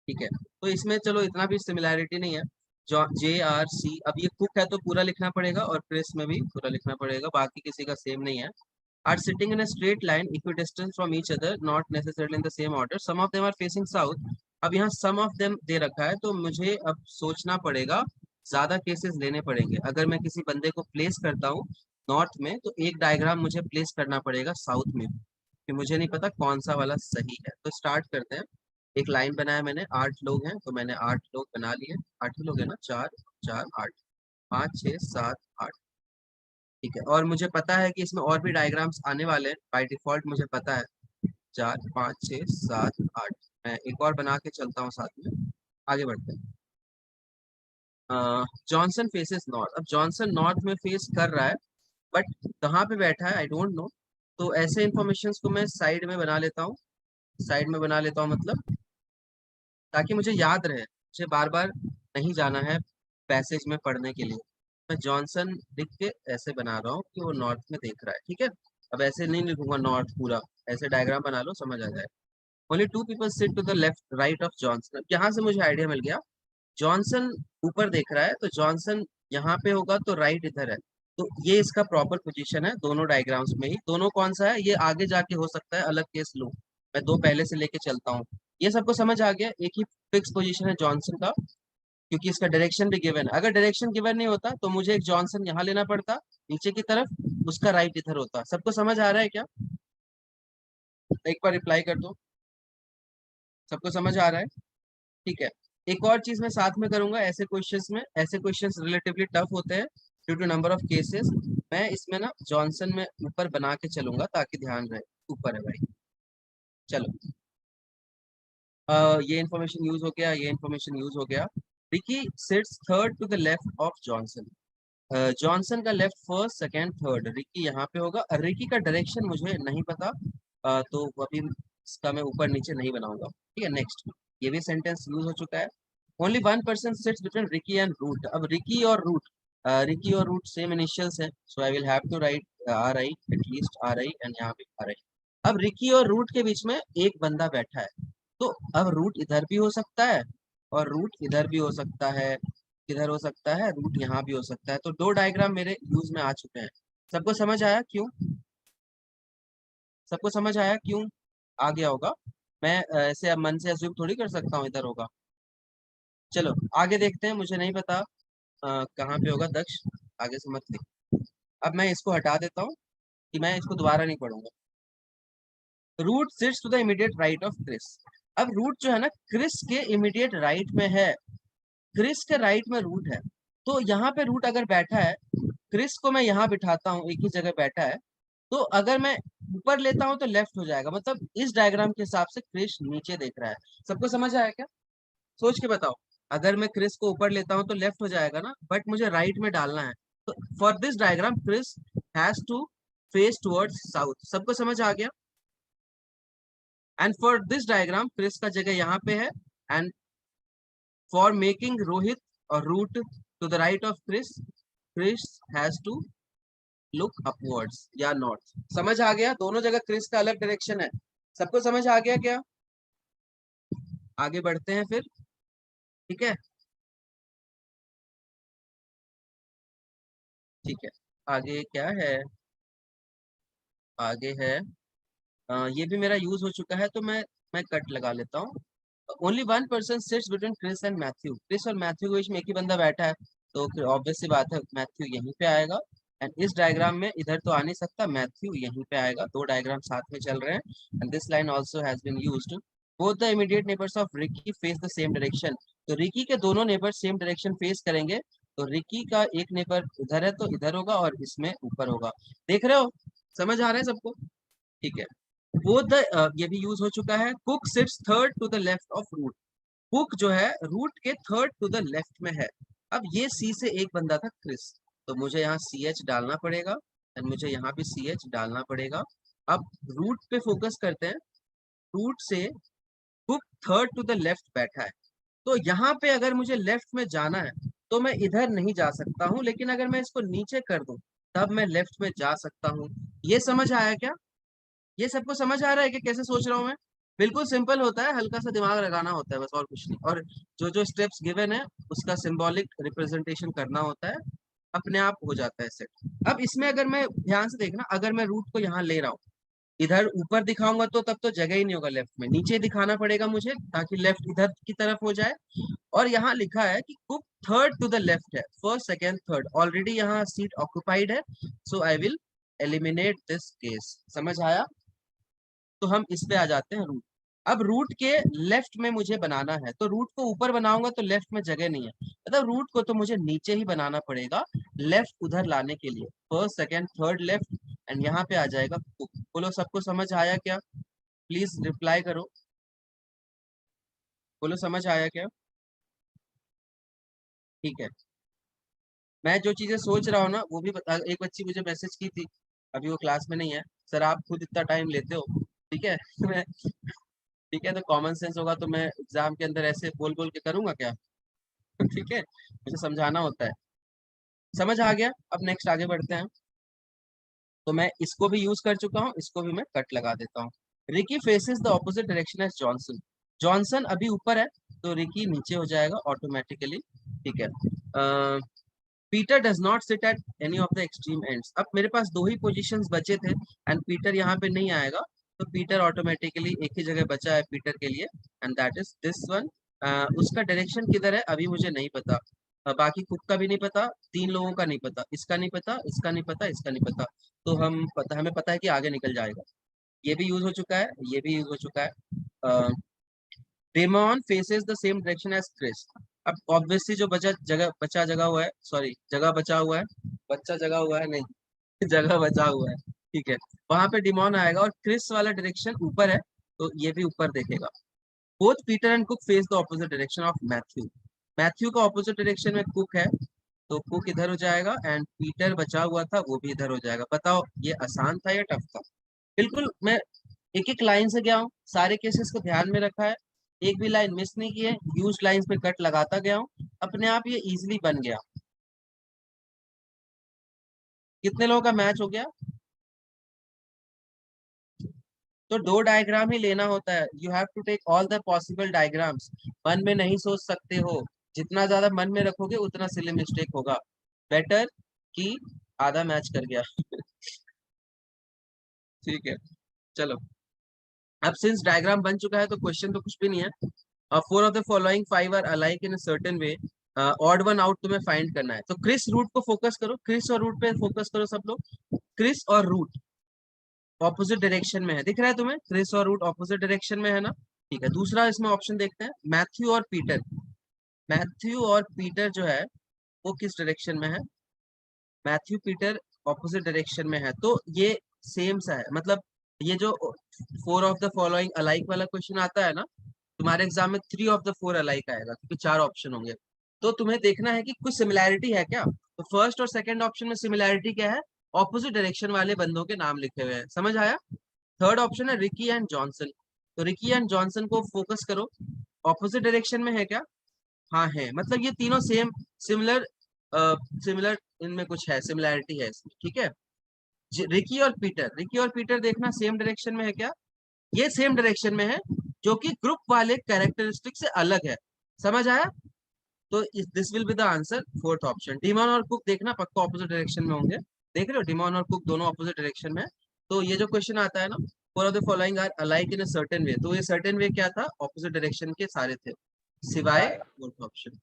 ठीक है। तो इसमें चलो इतना भी सिमिलैरिटी नहीं है, जो जे आर सी, अब ये कुक है तो पूरा लिखना पड़ेगा, और क्रिस में भी पूरा लिखना पड़ेगा, बाकी किसी का सेम नहीं है। are sitting in a straight line equidistant from each other, not necessarily in the same order. Some of them are facing south. अब यहाँ some of them दे रखा है, तो मुझे अब सोचना पड़ेगा, ज्यादा केसेस लेने पड़ेंगे। अगर मैं किसी बंदे को प्लेस करता हूँ नॉर्थ में, तो एक डायग्राम मुझे प्लेस करना पड़ेगा साउथ में, कि मुझे नहीं पता कौन सा वाला सही है। तो स्टार्ट करते हैं। एक लाइन बनाया मैंने, 8 लोग हैं, तो मैंने 8 लोग बना लिए। 8 ही लोग हैं ना, 4 4 8, 5 6 7 8, ठीक है। और मुझे पता है कि इसमें और भी डायग्राम्स आने वाले हैं, बाय डिफॉल्ट मुझे पता है। 4 5 6 7 8, मैं एक और बना के चलता हूँ साथ में। आगे बढ़ते हैं। Johnson faces north. अब जॉनसन नॉर्थ में फेस कर रहा है, बट कहाँ पे बैठा है आई डोंट नो। तो ऐसे इंफॉर्मेशन को मैं साइड में बना लेता हूँ, साइड में बना लेता हूँ, मतलब ताकि मुझे याद रहे, मुझे बार बार नहीं जाना है पैसेज में पढ़ने के लिए। मैं जॉनसन लिख के ऐसे बना रहा हूँ कि वो नॉर्थ में देख रहा है, ठीक है। अब ऐसे नहीं लिखूंगा नॉर्थ पूरा, ऐसे डायग्राम बना लो, समझ आ जाए। Only 2 people sit to the left right of Johnson. यहाँ से मुझे आइडिया मिल गया, जॉनसन ऊपर देख रहा है, तो जॉनसन यहाँ पे होगा, तो राइट इधर है। तो ये इसका प्रॉपर पोजीशन है दोनों डायग्राम्स में ही। दोनों कौन सा है, ये आगे जाके हो सकता है अलग केस लो, मैं 2 पहले से लेके चलता हूँ। ये सबको समझ आ गया, एक ही फिक्स पोजीशन है जॉनसन का, क्योंकि इसका डायरेक्शन भी गिवन है। अगर डायरेक्शन गिवन नहीं होता तो मुझे एक जॉनसन यहाँ लेना पड़ता नीचे की तरफ, उसका राइट इधर होता। सबको समझ आ रहा है क्या? एक बार रिप्लाई कर दो, सबको समझ आ रहा है? ठीक है। एक और चीज मैं साथ में करूंगा, ऐसे क्वेश्चंस में, ऐसे क्वेश्चंस रिलेटिवली टफ होते हैं due to number of cases. मैं इसमें ना जॉनसन में ऊपर बना के चलूंगा ताकि ध्यान रहे, ऊपर है भाई। चलो, ये इन्फॉर्मेशन यूज हो गया, ये इन्फॉर्मेशन यूज हो गया। Ricky sits third to the left of Johnson. Johnson का left first second third, Ricky यहाँ पे होगा। रिकी का डायरेक्शन मुझे नहीं पता, तो अभी इसका मैं ऊपर नीचे नहीं बनाऊंगा, ठीक है। नेक्स्ट, ये भी सेंटेंस यूज हो चुका है। Only 1 person sits between Ricky and Root. अब रिकी और रूट, रिकी और रूट सेम इनिशियल्स है, so I will have to write R I, at least R I, and यहाँ पे आर आई। अब रिकी और रूट के बीच में एक बंदा बैठा है, तो अब रूट इधर भी हो सकता है और रूट इधर भी हो सकता है, किधर हो सकता है, रूट यहाँ भी हो सकता है। तो 2 डायग्राम मेरे यूज में आ चुके हैं। सबको समझ आया क्यों? सबको समझ आया क्यों आ गया होगा? मैं ऐसे अब मन से अज्यूम थोड़ी कर सकता हूँ इधर होगा। चलो आगे देखते हैं, मुझे नहीं पता कहाँ पे होगा। दक्ष, आगे से मत लिख। अब मैं इसको हटा देता हूँ कि मैं इसको दोबारा नहीं पढ़ूंगा। Root sits to the immediate right of Chris. अब रूट जो है ना, क्रिस के इमीडिएट राइट में है, क्रिस के राइट में रूट है। तो यहाँ पे रूट अगर बैठा है, क्रिस को मैं यहाँ बिठाता हूँ, एक ही जगह बैठा है, तो अगर मैं ऊपर लेता हूँ तो लेफ्ट हो जाएगा। मतलब इस डायग्राम के हिसाब से क्रिस नीचे देख रहा है। सबको समझ आया क्या? सोच के बताओ। अगर मैं क्रिस को ऊपर लेता हूँ तो लेफ्ट हो जाएगा ना, बट मुझे राइट में डालना है। तो for this diagram Chris has to face towards south. सबको समझ आ गया? And for this diagram Chris का जगह यहाँ पे है, एंड फॉर मेकिंग रोहित और Root to the right of Chris, Chris has to look upwards या नॉर्थ। समझ आ गया? दोनों जगह क्रिस का अलग डायरेक्शन है। सबको समझ आ गया क्या? आगे बढ़ते हैं फिर, ठीक है। ठीक है, आगे क्या है? आगे है, ये भी मेरा यूज हो चुका है, तो मैं कट लगा लेता हूँ। Only 1 person sits between Chris and Matthew. Chris और मैथ्यू के बीच में एक ही बंदा बैठा है, तो फिर ऑब्वियस सी बात है मैथ्यू यहीं पे आएगा। एंड इस डायग्राम में इधर तो आ नहीं सकता, मैथ्यू यहीं पे आएगा। 2 डायग्राम साथ में चल रहे हैं। And this line also has been used. Both the immediate neighbours of Ricky face the same direction. तो रिकी के दोनों नेबर सेम डायरेक्शन फेस करेंगे, तो रिकी का एक नेबर इधर है तो इधर होगा, और इसमें ऊपर होगा। देख रहे हो? समझ आ रहा है सबको? ठीक है। बोथ द, ये भी यूज हो चुका है। Cook sits third to the left of Root. Cook जो है रूट के थर्ड टू द लेफ्ट में है। अब ये सी से एक बंदा था क्रिस, तो मुझे यहाँ सी एच डालना पड़ेगा, एंड मुझे यहाँ भी सी एच डालना पड़ेगा। अब रूट पे फोकस करते हैं। रूट से Cook third to the left बैठा है, तो यहाँ पे अगर मुझे लेफ्ट में जाना है तो मैं इधर नहीं जा सकता हूँ, लेकिन अगर मैं इसको नीचे कर दूं तब मैं लेफ्ट में जा सकता हूँ। ये समझ आया क्या? ये सबको समझ आ रहा है कि कैसे सोच रहा हूँ मैं? बिल्कुल सिंपल होता है, हल्का सा दिमाग लगाना होता है बस, और कुछ नहीं। और जो जो स्टेप्स गिवन है उसका सिंबॉलिक रिप्रेजेंटेशन करना होता है, अपने आप हो जाता है सेट। अब इसमें अगर मैं ध्यान से देखना, अगर मैं रूट को यहाँ ले रहा हूँ, इधर ऊपर दिखाऊंगा तो तब तो जगह ही नहीं होगा लेफ्ट में, नीचे दिखाना पड़ेगा मुझे ताकि लेफ्ट इधर की तरफ हो जाए। और यहाँ लिखा है कि Cook third to the left है, फर्स्ट सेकेंड थर्ड, ऑलरेडी यहाँ सीट ऑक्युपाइड है, so I will eliminate this case. समझ आया? तो हम इस पे आ जाते हैं रूट। अब रूट के लेफ्ट में मुझे बनाना है, तो रूट को ऊपर बनाऊंगा तो लेफ्ट में जगह नहीं है, मतलब रूट को तो मुझे नीचे ही बनाना पड़ेगा लेफ्ट उधर लाने के लिए, first second third left, and यहाँ पे आ जाएगा कुक। बोलो सबको समझ आया क्या? प्लीज रिप्लाई करो, बोलो समझ आया क्या? ठीक है। मैं जो चीजें सोच रहा हूँ ना वो भी बता। एक बच्ची मुझे मैसेज की थी, अभी वो क्लास में नहीं है, सर आप खुद इतना टाइम लेते हो, ठीक है मैं ठीक है, तो कॉमन सेंस होगा तो मैं एग्जाम के अंदर ऐसे बोल बोल के करूंगा क्या? ठीक है, मुझे समझाना होता है। समझ आ गया? अब नेक्स्ट आगे बढ़ते हैं। तो मैं इसको भी यूज कर चुका हूँ, इसको भी मैं कट लगा देता हूँ। Ricky faces the opposite direction as Johnson. Johnson अभी ऊपर है तो रिकी नीचे हो जाएगा ऑटोमेटिकली। ठीक है। Peter does not sit at any of the extreme ends. अब मेरे पास दो ही पोजीशंस बचे थे एंड पीटर यहाँ पे नहीं आएगा, तो पीटर ऑटोमेटिकली एक ही जगह बचा है पीटर के लिए, and that is this one. उसका डायरेक्शन किधर है अभी मुझे नहीं पता। बाकी कुक का भी नहीं पता, तीन लोगों का नहीं पता, इसका नहीं पता, इसका नहीं पता, इसका नहीं पता। तो हमें पता है कि आगे निकल जाएगा। ये भी यूज हो चुका है, ये भी यूज हो चुका है। Damon faces the same direction as Chris. अब ऑब्वियसली जो बचा जगह हुआ है, सॉरी जगह बचा हुआ है, बच्चा जगह हुआ है नहीं जगह बचा हुआ है, ठीक है, वहां पे डिमोन आएगा, और क्रिस वाला डायरेक्शन ऊपर है तो ये भी ऊपर देखेगा। Both Peter and cook face the opposite direction of Matthew. Matthew का ऑपोजिट डायरेक्शन में कुक है, तो कुक इधर हो जाएगा, एंड पीटर बचा हुआ था वो भी इधर हो जाएगा। बताओ ये आसान था या टफ था? बिल्कुल, मैं एक एक लाइन से गया हूँ, सारे केसेस को ध्यान में रखा है, एक भी लाइन मिस नहीं की है, यूज लाइंस पे कट लगाता गया हूँ, अपने आप ये इजीली बन गया। कितने लोगों का मैच हो गया? तो दो डायग्राम ही लेना होता है, you have to take all the possible diagrams. मन में नहीं सोच सकते हो, जितना ज्यादा मन में रखोगे उतना सिली मिस्टेक होगा। बेटर कि आधा मैच कर गया ठीक है, चलो। अब सिंस डायग्राम बन चुका है तो क्वेश्चन तो कुछ भी नहीं है। Four of the following five are alike in a certain way, odd one out तुम्हें फाइंड करना है। तो क्रिस रूट को फोकस करो, क्रिस और रूट पे फोकस करो सब लोग। क्रिस और रूट ऑपोजिट डायरेक्शन में है, दिख रहा है तुम्हें? क्रिस और रूट ऑपोजिट डायरेक्शन में है ना? ठीक है, दूसरा इसमें ऑप्शन देखते हैं, मैथ्यू और पीटर। मैथ्यू और पीटर जो है वो किस डायरेक्शन में है? मैथ्यू पीटर ऑपोजिट डायरेक्शन में है, तो ये सेम सा है। मतलब ये जो four of the following alike वाला क्वेश्चन आता है ना, तुम्हारे एग्जाम में three of the four alike आएगा क्योंकि चार ऑप्शन होंगे। तो तुम्हें देखना है कि कुछ सिमिलैरिटी है क्या। तो फर्स्ट और सेकंड ऑप्शन में सिमिलैरिटी क्या है? ऑपोजिट डायरेक्शन वाले बंदों के नाम लिखे हुए हैं, समझ आया? थर्ड ऑप्शन है रिकी एंड जॉनसन। तो रिकी एंड जॉनसन को फोकस करो, ऑपोजिट डायरेक्शन में है क्या? हाँ है, मतलब ये तीनों सेम, सिमिलर, सिमिलर, इनमें कुछ है, सिमिलैरिटी है इसमें, ठीक है। रिकी और पीटर, रिकी और पीटर देखना सेम डायरेक्शन में है क्या? ये सेम डायरेक्शन में है, जो कि ग्रुप वाले कैरेक्टरिस्टिक से अलग है। समझ आया? तो this will be the answer, fourth option. Demon और कुक देखना पक्का ऑपोजिट डायरेक्शन में होंगे, देख रहे हो डिमॉन और कुक दोनों ऑपोजिट डायरेक्शन में है। तो ये जो क्वेश्चन आता है ना, four of the following are alike in a certain way, तो ये सर्टेन वे क्या था? ऑपोजिट डायरेक्शन के सारे थे, सिवाय फोर्थ ऑप्शन।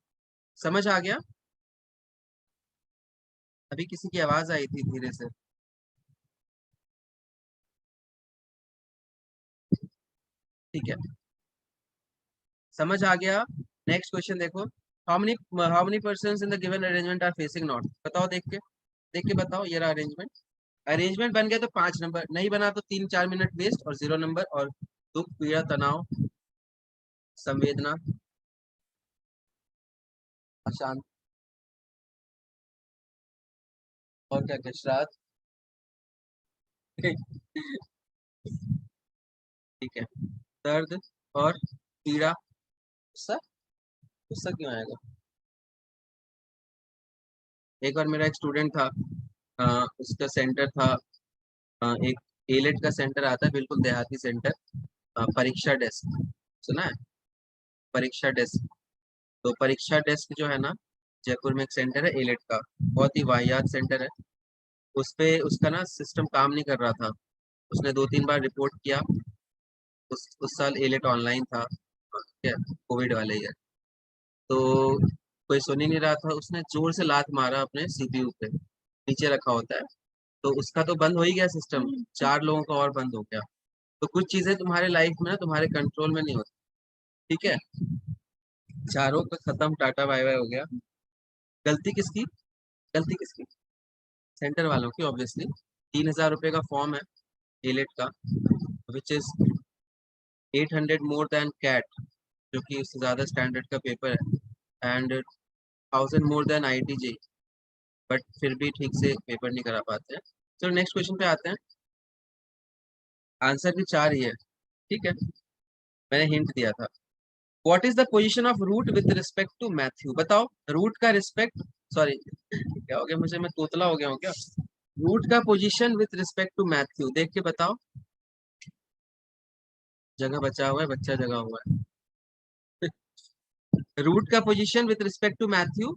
समझ आ गया? अभी किसी की आवाज आई थी धीरे से। ठीक है, समझ आ गया। नेक्स्ट क्वेश्चन देखो, how many persons in the given arrangement are facing north. बताओ, देख के बताओ, ये रहा अरेंजमेंट। अरेंजमेंट बन गया तो 5 नंबर, नहीं बना तो 3-4 मिनट वेस्ट और 0 नंबर, और दुख पीड़ा तनाव संवेदना अशांत, और क्या क्या, श्राद्ध ठीक है, दर्द और पीड़ा, गुस्सा। गुस्सा क्यों आएगा? एक बार मेरा एक स्टूडेंट था, उसका सेंटर था, एक एलेट का सेंटर आता है, बिल्कुल देहाती सेंटर, परीक्षा डेस्क, सुना है? परीक्षा डेस्क। तो परीक्षा डेस्क जो है ना, जयपुर में एक सेंटर है एलेट का, बहुत ही वाहियात सेंटर है। उस पे उसका ना सिस्टम काम नहीं कर रहा था, उसने 2-3 बार रिपोर्ट किया। उस साल एलेट ऑनलाइन था, ठीक है, कोविड वाले ईयर। तो कोई सुन ही नहीं रहा था, उसने जोर से लात मारा अपने सीपीयू पे, नीचे रखा होता है, तो उसका तो बंद हो ही गया सिस्टम, 4 लोगों का और बंद हो गया। तो कुछ चीजें तुम्हारे लाइफ में ना तुम्हारे कंट्रोल में नहीं होती, ठीक है। चारों का खत्म, टाटा बाय बाय हो गया। गलती किसकी? गलती किसकी? सेंटर वालों की ऑब्वियसली। 3,000 रुपये का फॉर्म है एलेट का, which is 800 more than CAT, जो कि उससे ज्यादा स्टैंडर्ड का पेपर है, एंड 1000 मोर देन आईटीजे, बट फिर भी ठीक से पेपर नहीं करा पाते हैं। चलो नेक्स्ट क्वेश्चन पे आते हैं। आंसर भी 4 ही है, ठीक है, मैंने हिंट दिया था। What is the position of Root with respect to Matthew? बताओ, रूट का रिस्पेक्ट, सॉरी क्या हो गया मुझे, मैं तोतला हो गया हूँ क्या? रूट का position with respect to Matthew देख के बताओ। जगह बचा हुआ है, बच्चा जगह हुआ है। रूट का position with respect to Matthew,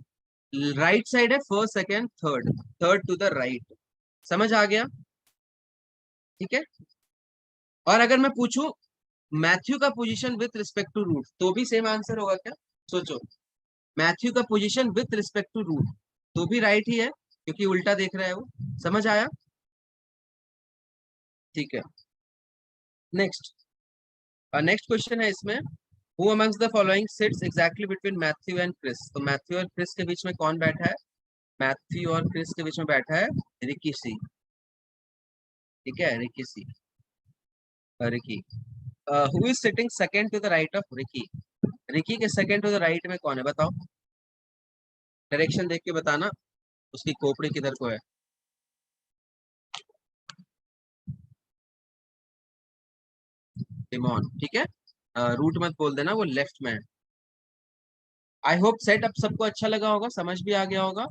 right side है, first second third, third to the right. समझ आ गया? ठीक है। और अगर मैं पूछूं मैथ्यू का position with respect to Root, तो भी सेम आंसर होगा क्या? सोचो, मैथ्यू का position with respect to Root, तो भी राइट ही है, क्योंकि उल्टा देख रहा है वो। समझ आया? ठीक है। नेक्स्ट, नेक्स्ट क्वेश्चन है इसमें, who amongst the following sits exactly between Matthew and Chris? तो मैथ्यू और क्रिस के बीच में कौन बैठा है? मैथ्यू और क्रिस के बीच में बैठा है रिकी सी, ठीक है, Ricky C, Ricky. Who is sitting second to the right of Ricky? Ricky के सेकंड टू द राइट में कौन है बताओ? डायरेक्शन देख के बताना उसकी खोपड़ी किधर को है। डिमोन, ठीक है। रूट मत बोल देना, वो लेफ्ट में है। आई होप सेट अब सबको अच्छा लगा होगा, समझ भी आ गया होगा।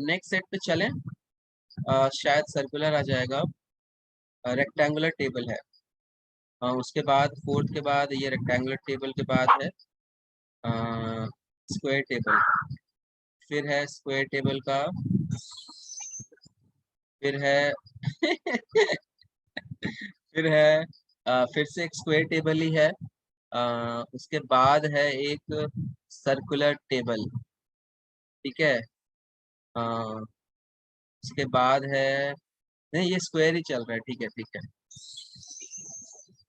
नेक्स्ट सेट पे चलें। शायद सर्कुलर आ जाएगा, रेक्टेंगुलर टेबल है। उसके बाद फोर्थ के बाद ये रेक्टेंगुलर टेबल के बाद है स्क्वायर टेबल, फिर है स्क्वायर टेबल का, फिर है फिर है फिर से एक स्क्वायर टेबल ही है। उसके बाद है एक सर्कुलर टेबल, ठीक है। अ, उसके बाद है, नहीं ये स्क्वायर ही चल रहा है, ठीक है ठीक है,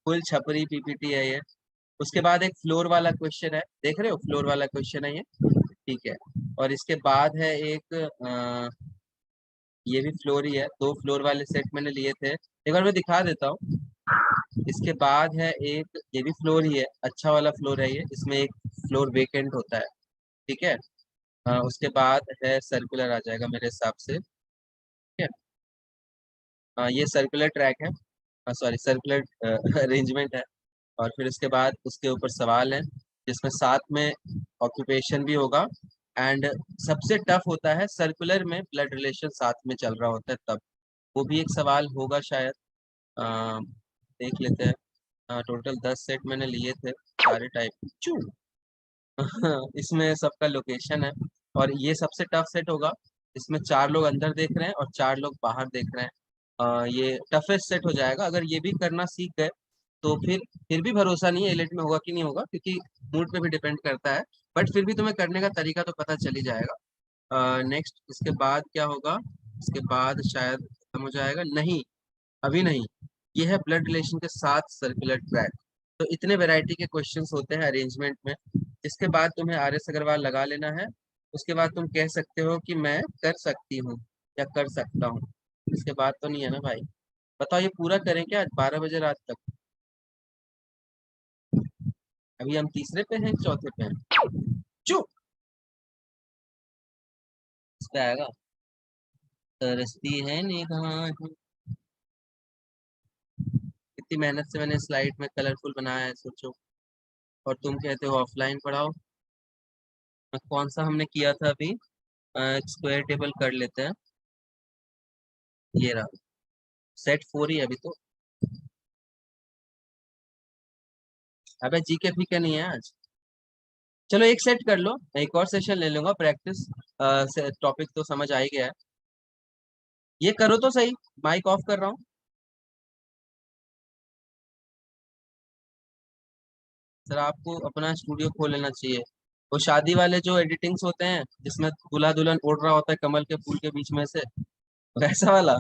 फुल छपरी पीपीटी है ये। उसके बाद एक फ्लोर वाला क्वेश्चन है, देख रहे हो, फ्लोर वाला क्वेश्चन है ये, ठीक है। और इसके बाद है एक ये भी फ्लोर ही है, 2 फ्लोर वाले सेट मैंने लिए थे, एक बार मैं दिखा देता हूँ। इसके बाद है एक, ये भी फ्लोर ही है, अच्छा वाला फ्लोर है ये, इसमें एक फ्लोर वेकेंट होता है, ठीक है। उसके बाद है सर्कुलर आ जाएगा मेरे हिसाब से, ठीक है। ये सर्कुलर ट्रैक है, सॉरी सर्कुलर अरेंजमेंट है। और फिर उसके बाद उसके ऊपर सवाल है, जिसमें साथ में ऑक्यूपेशन भी होगा, एंड सबसे टफ होता है सर्कुलर में, ब्लड रिलेशन साथ में चल रहा होता है तब, वो भी एक सवाल होगा शायद। अ, देख लेते हैं। टोटल 10 सेट मैंने लिए थे, सारे टाइप चू इसमें सबका लोकेशन है, और ये सबसे टफ सेट होगा। इसमें 4 लोग अंदर देख रहे हैं और 4 लोग बाहर देख रहे हैं। ये टफेस्ट सेट हो जाएगा, अगर ये भी करना सीख गए तो फिर भी भरोसा नहीं है एलिट में होगा कि नहीं होगा, क्योंकि मूड पे भी डिपेंड करता है, बट फिर भी तुम्हें करने का तरीका तो पता चल ही जाएगा। नेक्स्ट इसके बाद क्या होगा? इसके बाद शायद खत्म हो जाएगा, नहीं अभी नहीं, ये है ब्लड रिलेशन के साथ सर्कुलर ट्रैक। तो इतने वैरायटी के क्वेश्चंस होते हैं अरेंजमेंट में। इसके बाद तुम्हें आर एस अग्रवाल लगा लेना है, उसके बाद तुम कह सकते हो कि मैं कर सकती हूँ या कर सकता हूँ। इसके बाद तो नहीं है ना भाई? बताओ ये पूरा करें क्या आज 12 बजे रात तक? अभी हम तीसरे पे हैं, चौथे पे हैं? चुप, इस पे आएगा, तरसती है निगाहें। कितनी मेहनत से मैंने स्लाइड में कलरफुल बनाया है, सोचो, और तुम कहते हो ऑफलाइन पढ़ाओ। कौन सा हमने किया था अभी? स्क्वायर टेबल कर लेते हैं, ये रहा, सेट 4 ही है अभी तो। अबे जीके फीके नहीं है आज। चलो एक सेट कर लो, एक और सेशन ले लूंगा प्रैक्टिस। टॉपिक तो समझ आ ही गया है। ये करो तो सही, माइक ऑफ कर रहा हूँ। सर आपको अपना स्टूडियो खोल लेना चाहिए। वो शादी वाले जो एडिटिंग्स होते हैं जिसमें दूल्हा दुल्हन उड़ रहा होता है कमल के फूल के बीच में से, वैसा वाला।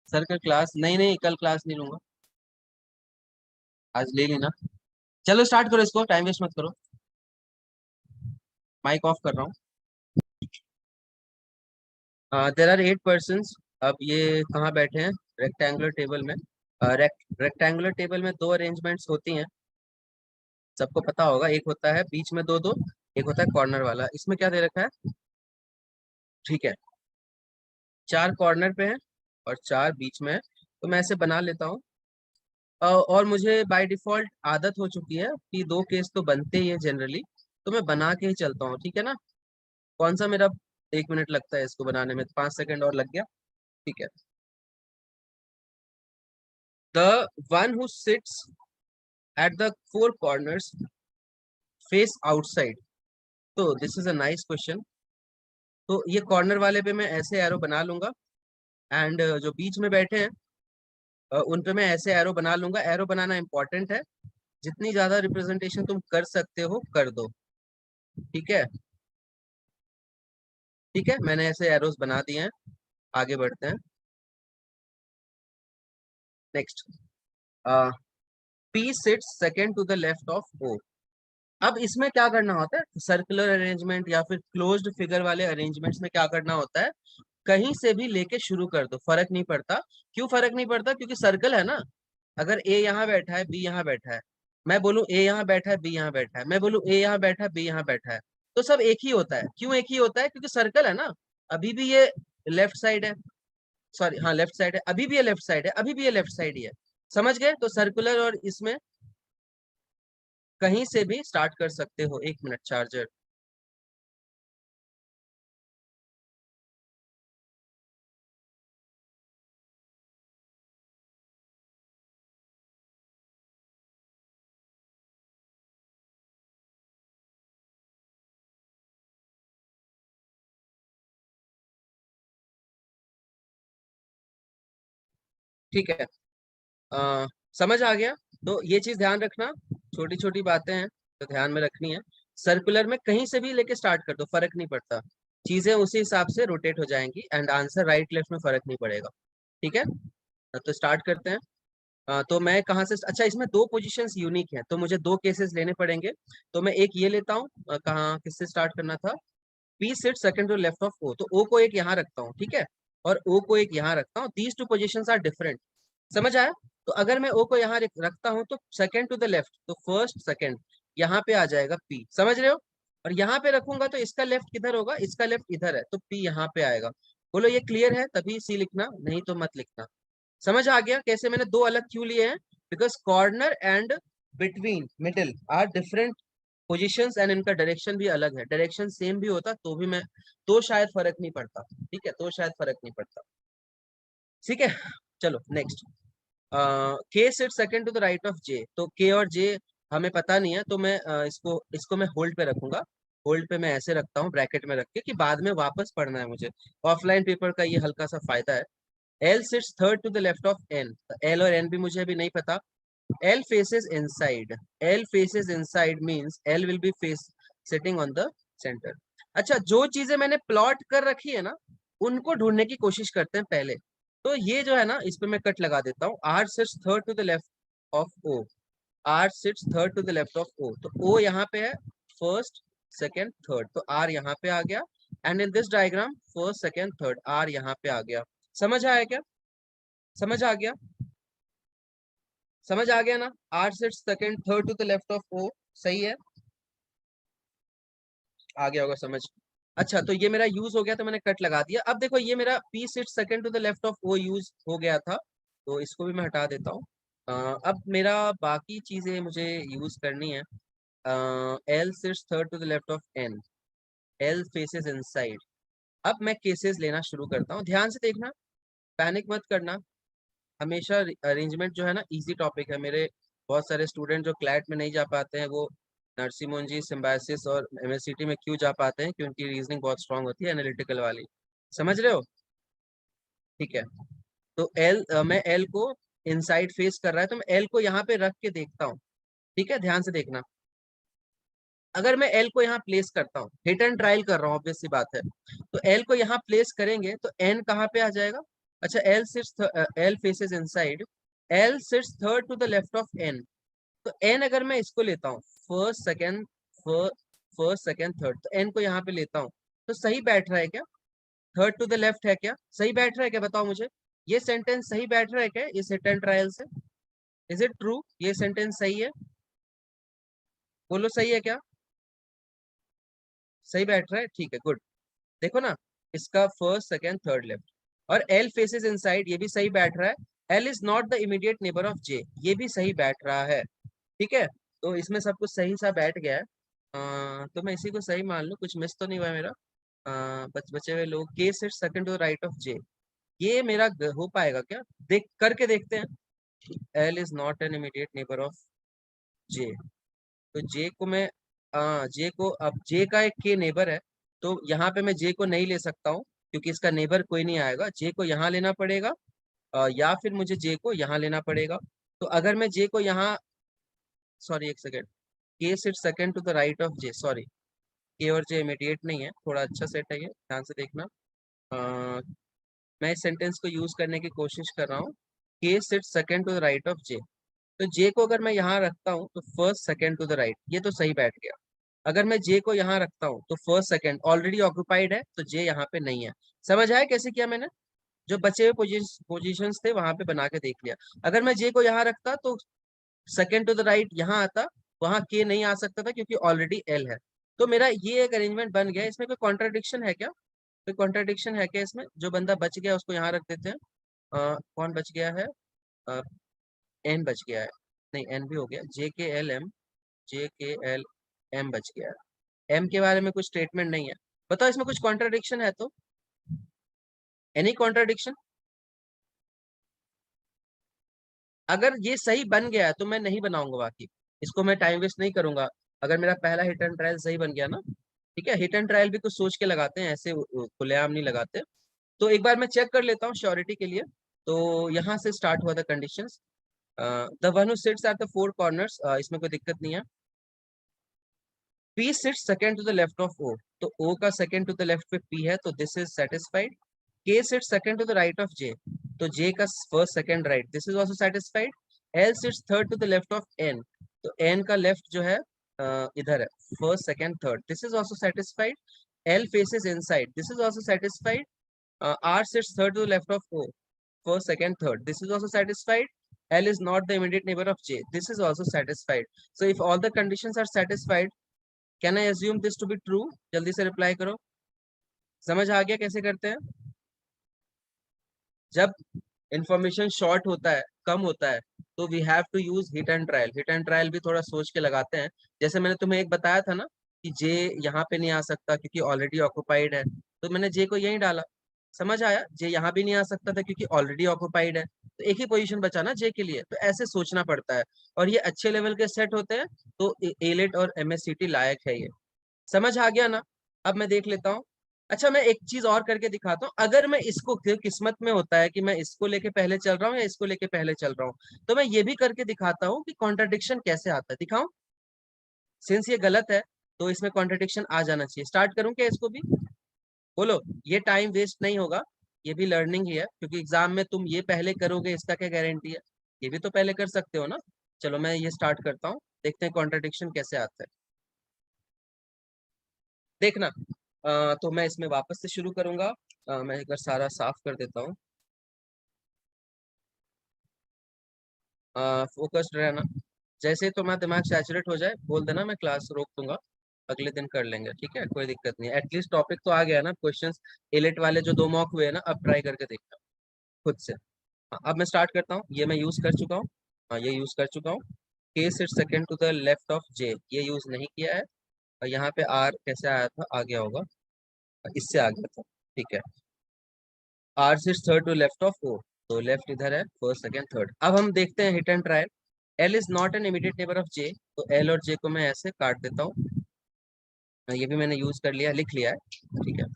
सर का क्लास नहीं, नहीं कल क्लास नहीं लूंगा, आज ले लेना। चलो स्टार्ट करो इसको, टाइम वेस्ट मत करो। माइक ऑफ कर रहा हूँ। There are 8 person. अब ये कहाँ बैठे हैं? रेक्टेंगुलर टेबल में। रेक्टेंगुलर टेबल में दो अरेंजमेंट्स होती हैं, सबको पता होगा। एक होता है बीच में दो दो, एक होता है कॉर्नर वाला। इसमें क्या दे रखा है? ठीक है, 4 कॉर्नर पे है और 4 बीच में है, तो मैं ऐसे बना लेता हूँ। और मुझे बाय डिफॉल्ट आदत हो चुकी है कि 2 केस तो बनते ही है जनरली, तो मैं बना के ही चलता हूँ, ठीक है ना। कौन सा मेरा 1 मिनट लगता है इसको बनाने में, 5 सेकंड और लग गया, ठीक है। The one who sits at the 4 corners face outside. तो this is a nice question. तो ये कॉर्नर वाले पे मैं ऐसे एरो बना लूंगा, एंड जो बीच में बैठे हैं उन पे मैं ऐसे एरो बना लूंगा। एरो बनाना इंपॉर्टेंट है, जितनी ज्यादा रिप्रेजेंटेशन तुम कर सकते हो कर दो, ठीक है। ठीक है, मैंने ऐसे एरोस बना दिए हैं, आगे बढ़ते हैं। Next, P sits second to the left of O. अब इसमें क्या करना होता है? सर्कुलर अरेंजमेंट या फिर क्लोज्ड फिगर वाले अरेंजमेंट्स में क्या करना होता है? कहीं से भी लेके शुरू कर दो, फर्क नहीं पड़ता। क्यों फर्क नहीं पड़ता? क्योंकि सर्कल है ना। अगर ए यहाँ बैठा है, बी यहाँ बैठा है, मैं बोलूं ए यहाँ बैठा है, बी यहाँ बैठा है, मैं बोलूं ए यहाँ बैठा है, बी यहाँ बैठा है, तो सब एक ही होता है। क्यों एक ही होता है? क्योंकि सर्कल है ना। अभी भी ये लेफ्ट साइड है, सॉरी हाँ लेफ्ट साइड है, अभी भी ये लेफ्ट साइड है, अभी भी ये लेफ्ट साइड ही है। समझ गए? तो सर्कुलर और इसमें कहीं से भी स्टार्ट कर सकते हो। 1 मिनट, चार्जर। ठीक है, समझ आ गया? तो ये चीज ध्यान रखना, छोटी छोटी बातें हैं तो ध्यान में रखनी है। सर्कुलर में कहीं से भी लेके स्टार्ट कर दो, फर्क नहीं पड़ता। चीजें उसी हिसाब से रोटेट हो जाएंगी एंड आंसर राइट लेफ्ट में फर्क नहीं पड़ेगा, ठीक है। तो स्टार्ट करते हैं। तो मैं कहाँ से? अच्छा, इसमें 2 पोजीशंस यूनिक हैं, तो मुझे 2 केसेस लेने पड़ेंगे। तो मैं एक ये लेता हूँ, कहाँ किससे स्टार्ट करना था? P sit second to left of O, तो ओ को एक यहाँ रखता हूँ, ठीक है, और ओ को एक यहाँ रखता हूँ। These 2 positions are different. समझ आया? तो अगर मैं ओ को यहाँ रखता हूँ तो सेकंड टू द लेफ्ट, तो फर्स्ट सेकंड यहाँ पे आ जाएगा पी, समझ रहे हो। और यहाँ पे रखूंगा तो इसका लेफ्ट किधर होगा? इसका लेफ्ट इधर है, तो पी यहाँ पे आएगा। बोलो ये क्लियर है? तभी सी लिखना, नहीं तो मत लिखना। समझ आ गया कैसे मैंने 2 अलग क्यों लिए हैं? Because corner and between middle are different positions and इनका डायरेक्शन भी अलग है। डायरेक्शन सेम भी होता तो भी मैं, तो शायद फर्क नहीं पड़ता, ठीक है, तो शायद फर्क नहीं पड़ता, ठीक है। चलो next, K sit second to the right of J. तो के और जे हमें पता नहीं है, तो मैं इसको इसको मैं होल्ड पे रखूंगा। होल्ड पे मैं ऐसे रखता हूँ ब्रैकेट में रख के, कि बाद में वापस पढ़ना है मुझे। ऑफलाइन पेपर का ये हल्का सा फायदा है। L sits third to the left of N. L और एन भी मुझे अभी नहीं पता। L faces inside. L faces inside means L will be face sitting on the center. अच्छा, जो चीजें मैंने प्लॉट कर रखी है ना, उनको ढूंढने की कोशिश करते हैं पहले। तो ये जो है ना, इस पे मैं कट लगा देता हूँ। R sits third to the left of O. R sits third to the left of O. तो O यहाँ पे है, फर्स्ट सेकेंड थर्ड, तो R यहाँ पे आ गया। And in this diagram first second third, R यहाँ पे आ गया। समझ आया क्या? समझ आ गया? समझ आ गया ना? R sits second third to the left of O, सही है, आ गया होगा समझ। अच्छा, तो ये मेरा यूज हो गया, तो मैंने कट लगा दिया। अब देखो, ये मेरा P sits second to the left of O use हो गया था, तो इसको भी मैं हटा देता हूँ। अब मेरा बाकी चीजें मुझे यूज करनी है। L sits third to the left of N. L faces inside. अब मैं केसेस लेना शुरू करता हूँ, ध्यान से देखना, पैनिक मत करना। हमेशा अरेंजमेंट जो है ना, इजी टॉपिक है मेरे बहुत सारे स्टूडेंट जो क्लैट में नहीं जा पाते हैं वो नरसिमोन जी, सिम्बायोसिस और एमएससीटी में क्यों जा पाते हैं? क्योंकि रीजनिंग बहुत स्ट्रांग होती है एनालिटिकल वाली। समझ रहे हो? ठीक है। तो मैं एल को इनसाइड फेस कर रहा है तो मैं एल को यहाँ पे रख के देखता हूँ। ठीक है, ध्यान से देखना। अगर मैं एल को यहाँ प्लेस करता हूँ, हिट एंड ट्रायल कर रहा हूँ, ऑब्वियस सी बात है, तो एल को यहाँ प्लेस करेंगे तो एन कहाँ पे आ जाएगा? अच्छा, L faces inside, L sits third to the left of N. तो एन अगर मैं इसको लेता हूँ, first second, first second third, तो एन को यहाँ पे लेता हूँ, तो सही बैठ रहा है क्या? थर्ड टू द लेफ्ट है क्या? सही बैठ रहा है क्या? बताओ मुझे, ये सेंटेंस सही बैठ रहा है क्या इस हिट एंड ट्रायल से? Is it true? ये सेंटेंस सही है? बोलो, सही है क्या? सही बैठ रहा है, ठीक है, गुड। देखो ना, इसका फर्स्ट सेकेंड थर्ड लेफ्ट, और एल फेसेस इनसाइड, ये भी सही बैठ रहा है। L is not the immediate neighbour of J, ये भी सही बैठ रहा है। ठीक है, तो इसमें सब कुछ सही सा बैठ गया है। तो मैं इसी को सही मान लूं, कुछ मिस तो नहीं हुआ है मेरा। बचे हुए लोग, K sit second to right of J, ये मेरा हो पाएगा क्या? देख करके देखते हैं। L is not an immediate neighbour of J, तो जे को मैं जे को, अब जे का एक के नेबर है, तो यहाँ पे मैं जे को नहीं ले सकता हूँ क्योंकि इसका नेबर कोई नहीं आएगा। जे को यहाँ लेना पड़ेगा, या फिर मुझे जे को यहाँ लेना पड़ेगा। तो अगर मैं जे को यहाँ, सॉरी एक second, K sit second to the right of J, sorry, K और जे इमीडिएट नहीं है, थोड़ा अच्छा सेट है ये, ध्यान से देखना। मैं इस सेंटेंस को यूज करने की कोशिश कर रहा हूँ, K sit second to the right of J. तो जे को अगर मैं यहाँ रखता हूँ तो first second to the right, ये तो सही बैठ गया। अगर मैं जे को यहाँ रखता हूँ तो फर्स्ट सेकंड ऑलरेडी ऑक्युपाइड है, तो जे यहाँ पे नहीं है। समझ आया कैसे किया मैंने? जो बचे हुए पोजीशंस थे वहां पे बना के देख लिया। अगर मैं जे को यहाँ रखता तो सेकंड टू द राइट यहाँ आता, वहां के नहीं आ सकता था क्योंकि ऑलरेडी एल है। तो मेरा ये एक अरेंजमेंट बन गया। इसमें कोई कॉन्ट्राडिक्शन है क्या? कोई कॉन्ट्राडिक्शन है क्या इसमें? जो बंदा बच गया उसको यहाँ रख देते हैं। कौन बच गया है? एन बच गया है, नहीं एन भी हो गया, जे के एल एम, जे के एल एम बच गया है। एम के बारे में कुछ स्टेटमेंट नहीं है। बताओ इसमें कुछ कॉन्ट्राडिक्शन है तो? Any contradiction? अगर ये सही बन गया है तो मैं नहीं बनाऊंगा, बाकी इसको मैं टाइम वेस्ट नहीं करूंगा। अगर मेरा पहला हिट एंड ट्रायल सही बन गया ना, ठीक है, हिट एंड ट्रायल भी कुछ सोच के लगाते हैं, ऐसे खुलेआम नहीं लगाते। तो एक बार मैं चेक कर लेता हूँ श्योरिटी के लिए। तो यहाँ से स्टार्ट हुआ था conditions, the one who sits at the four corners, इसमें कोई दिक्कत नहीं है। P sits second to the left of O, तो O का second to the left पे P है, तो this is satisfied. K sits second to the right of J, तो J का first second right, this is also satisfied. L sits third to the left of N, तो N का left जो है इधर है, first second third, this is also satisfied. L faces inside, this is also satisfied. R sits third to the left of O, first second third, this is also satisfied. L is not the immediate neighbor of J, this is also satisfied. So if all the conditions are satisfied, can I assume this to be true? जल्दी से reply करो। समझ आ गया कैसे करते हैं? जब इंफॉर्मेशन शॉर्ट होता है, कम होता है, तो we have to use hit and trial. Hit and trial भी थोड़ा सोच के लगाते हैं। जैसे मैंने तुम्हें एक बताया था ना कि जे यहाँ पे नहीं आ सकता क्योंकि ऑलरेडी ऑक्युपाइड है, तो मैंने जे को यहीं डाला। समझ आया? जे यहाँ भी नहीं आ सकता था क्योंकि ऑलरेडी ऑक्युपाइड है, तो एक ही पोजीशन बचा ना जे के लिए, तो ऐसे सोचना पड़ता है। और ये अच्छे लेवल के सेट होते हैं, तो एलेट और एमएससीटी लायक है ये। समझ आ गया ना? अब मैं देख लेता हूँ। अच्छा, मैं एक चीज और करके दिखाता हूँ। अगर मैं इसको, किस्मत में होता है कि मैं इसको लेके पहले चल रहा हूँ या इसको लेके पहले चल रहा हूँ, तो मैं ये भी करके दिखाता हूँ कि कॉन्ट्रडिक्शन कैसे आता है। दिखाऊं? सिंस ये गलत है तो इसमें कॉन्ट्रडिक्शन आ जाना चाहिए। स्टार्ट करूं क्या इसको भी? बोलो, ये टाइम वेस्ट नहीं होगा, ये भी लर्निंग ही है, क्योंकि एग्जाम में तुम ये पहले करोगे इसका क्या गारंटी है? ये भी तो पहले कर सकते हो ना। चलो मैं ये स्टार्ट करता हूँ, देखते हैं कॉन्ट्रडिक्शन कैसे आता है। देखना, तो मैं इसमें वापस से शुरू करूंगा। मैं एक बार सारा साफ कर देता हूँ। फोकस्ड रहना। जैसे ही तुम्हारा दिमाग सैचुरेट हो जाए बोल देना, मैं क्लास रोक दूंगा, अगले दिन कर लेंगे, ठीक है? कोई दिक्कत नहीं, एटलीस्ट टॉपिक तो आ गया ना। क्वेश्चंस एलिट वाले जो 2 मॉक हुए हैं ना, अब ट्राई करके देखना खुद से। अब मैं स्टार्ट करता हूँ। ये मैं यूज कर चुका हूँ, ये यूज कर चुका हूँ। K sit second to the left of J, ये यूज नहीं किया है। और यहाँ पे आर कैसे आया था? आ गया होगा, इससे आ गया था, ठीक है। R sits third to left of O, तो लेफ्ट इधर है, फर्स्ट सेकंड थर्ड। अब हम देखते हैं hit and trial. L is not an immediate neighbour of J, तो L और J को मैं ऐसे काट देता हूँ, ये भी मैंने यूज कर लिया, लिख लिया है, ठीक है।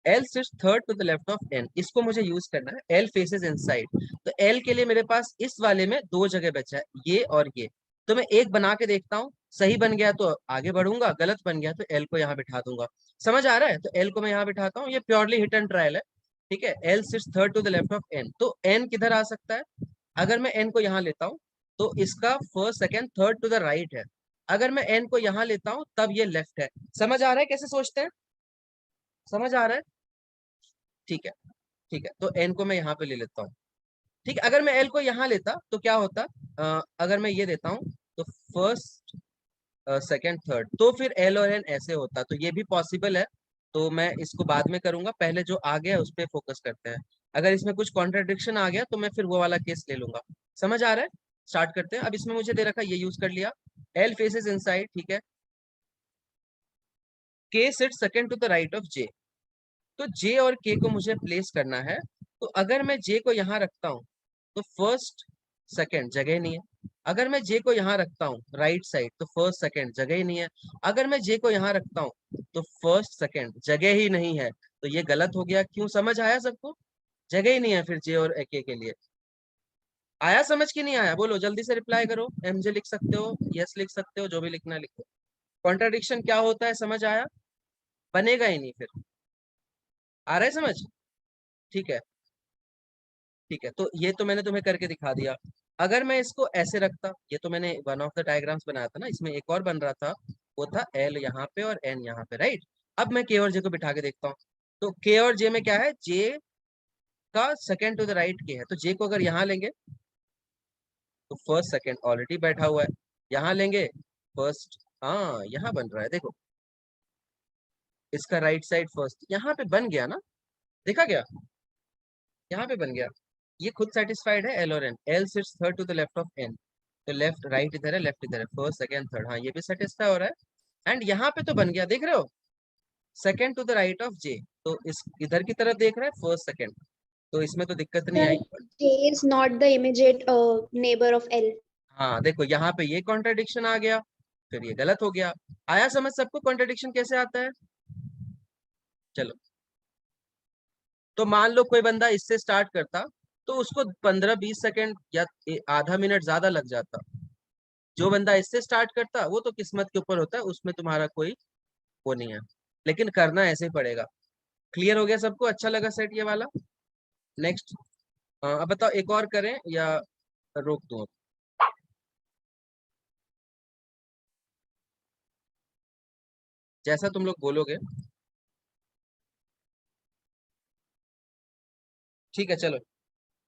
L sits third to the left of N, इसको मुझे यूज करना है, L faces inside, तो L के लिए मेरे पास इस वाले में दो जगह बचा है, ये और ये, तो मैं एक बना के देखता हूँ, सही बन गया तो आगे बढ़ूंगा, गलत बन गया तो L को यहाँ बिठा दूंगा। समझ आ रहा है? तो L को मैं यहाँ बिठाता हूँ, ये प्योरली हिट एंड ट्रायल है, ठीक है। L sits third to the left of N, तो N किधर आ सकता है? अगर मैं N को यहाँ लेता हूँ तो इसका first second third to the right है, अगर मैं N को यहाँ लेता हूँ तब ये लेफ्ट है। समझ आ रहा है कैसे सोचते हैं? समझ आ रहा है? ठीक है, ठीक है, तो N को मैं यहाँ पे ले लेता हूँ, ठीक है। अगर मैं L को यहाँ लेता तो क्या होता, अगर मैं ये देता हूँ तो फर्स्ट सेकंड थर्ड, तो फिर L और N ऐसे होता, तो ये भी पॉसिबल है, तो मैं इसको बाद में करूंगा, पहले जो आ गया उस पर फोकस करते हैं। अगर इसमें कुछ कॉन्ट्रडिक्शन आ गया तो मैं फिर वो वाला केस ले लूंगा। समझ आ रहा है? स्टार्ट करते हैं। अब इसमें मुझे दे रखा, ये यूज कर लिया, L फेसेस इनसाइड, ठीक है, K sits second to the right of J, तो J और K को मुझे प्लेस करना है, तो अगर मैं J को यहाँ रखता हूँ तो फर्स्ट सेकंड जगह नहीं है, अगर मैं J को यहाँ रखता हूँ राइट साइड तो फर्स्ट सेकंड जगह ही नहीं है, अगर मैं J को यहाँ रखता हूँ तो फर्स्ट सेकंड जगह ही नहीं है, तो ये गलत हो गया। क्यों? समझ आया सबको? जगह ही नहीं है फिर J और K के लिए। आया समझ कि नहीं आया? बोलो, जल्दी से रिप्लाई करो, MJ लिख सकते हो, यस लिख सकते हो, जो भी लिखना है लिखो। कॉन्ट्राडिक्शन क्या होता है समझ आया? बनेगा ही नहीं फिर। आ रहा है समझ? ठीक है, ठीक है, तो ये तो मैंने तुम्हें करके दिखा दिया। अगर मैं इसको ऐसे रखता, ये तो मैंने वन ऑफ द डायग्राम्स बनाया था ना, इसमें एक और बन रहा था, वो था L यहाँ पे और N यहाँ पे, राइट। अब मैं K और J को बिठा के देखता हूँ, तो K और J में क्या है, J का second to the right K है, तो J को अगर यहाँ लेंगे तो फर्स्ट सेकेंड ऑलरेडी बैठा हुआ है, यहाँ लेंगे फर्स्ट, हाँ यहाँ बन रहा है देखो, इसका राइट साइड फर्स्ट यहाँ पे बन गया ना, देखा क्या? यहाँ पे बन गया, ये खुद सेटिस्फाइड है L और N। L sits third to the left of N, तो लेफ्ट राइट इधर है, लेफ्ट इधर है, फर्स्ट सेकंड थर्ड, हाँ ये भी सेटिस्फाई हो रहा है। एंड यहाँ पे तो बन गया, देख रहे हो, second to the right of J, तो इस इधर की तरफ देख रहा है फर्स्ट सेकंड, तो इसमें तो दिक्कत नहीं Sir, I. J is not the immediate neighbor of L. हाँ देखो, यहाँ पे ये कॉन्ट्रडिक्शन आ गया, फिर ये गलत हो गया। आया समझ सबको कॉन्ट्रडिक्शन कैसे आता है? चलो, तो मान लो कोई बंदा इससे स्टार्ट करता तो उसको 15-20 सेकंड या आधा मिनट ज्यादा लग जाता। जो बंदा इससे स्टार्ट करता वो तो किस्मत के ऊपर होता है, उसमें तुम्हारा कोई वो नहीं है, लेकिन करना ऐसे ही पड़ेगा। क्लियर हो गया सबको? अच्छा लगा सेट ये वाला? नेक्स्ट, अब बताओ, एक और करें या रोक दूं? जैसा तुम लोग बोलोगे। ठीक है चलो,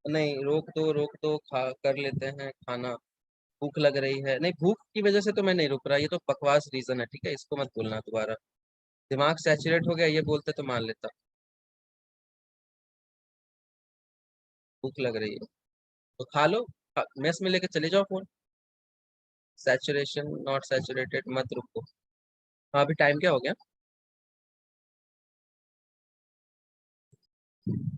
नहीं रोक दो, रोक दो, खा कर लेते हैं खाना, भूख लग रही है। नहीं, भूख की वजह से तो मैं नहीं रुक रहा, ये तो बकवास रीजन है, ठीक है, इसको मत बोलना दोबारा। दिमाग सैचुरेट हो गया ये बोलते तो मान लेता। भूख लग रही है तो खा लो, मेस में लेके चले जाओ फोन। सैचुरेशन नॉट सैचुरेटेड मत रुको। हाँ, अभी टाइम क्या हो गया?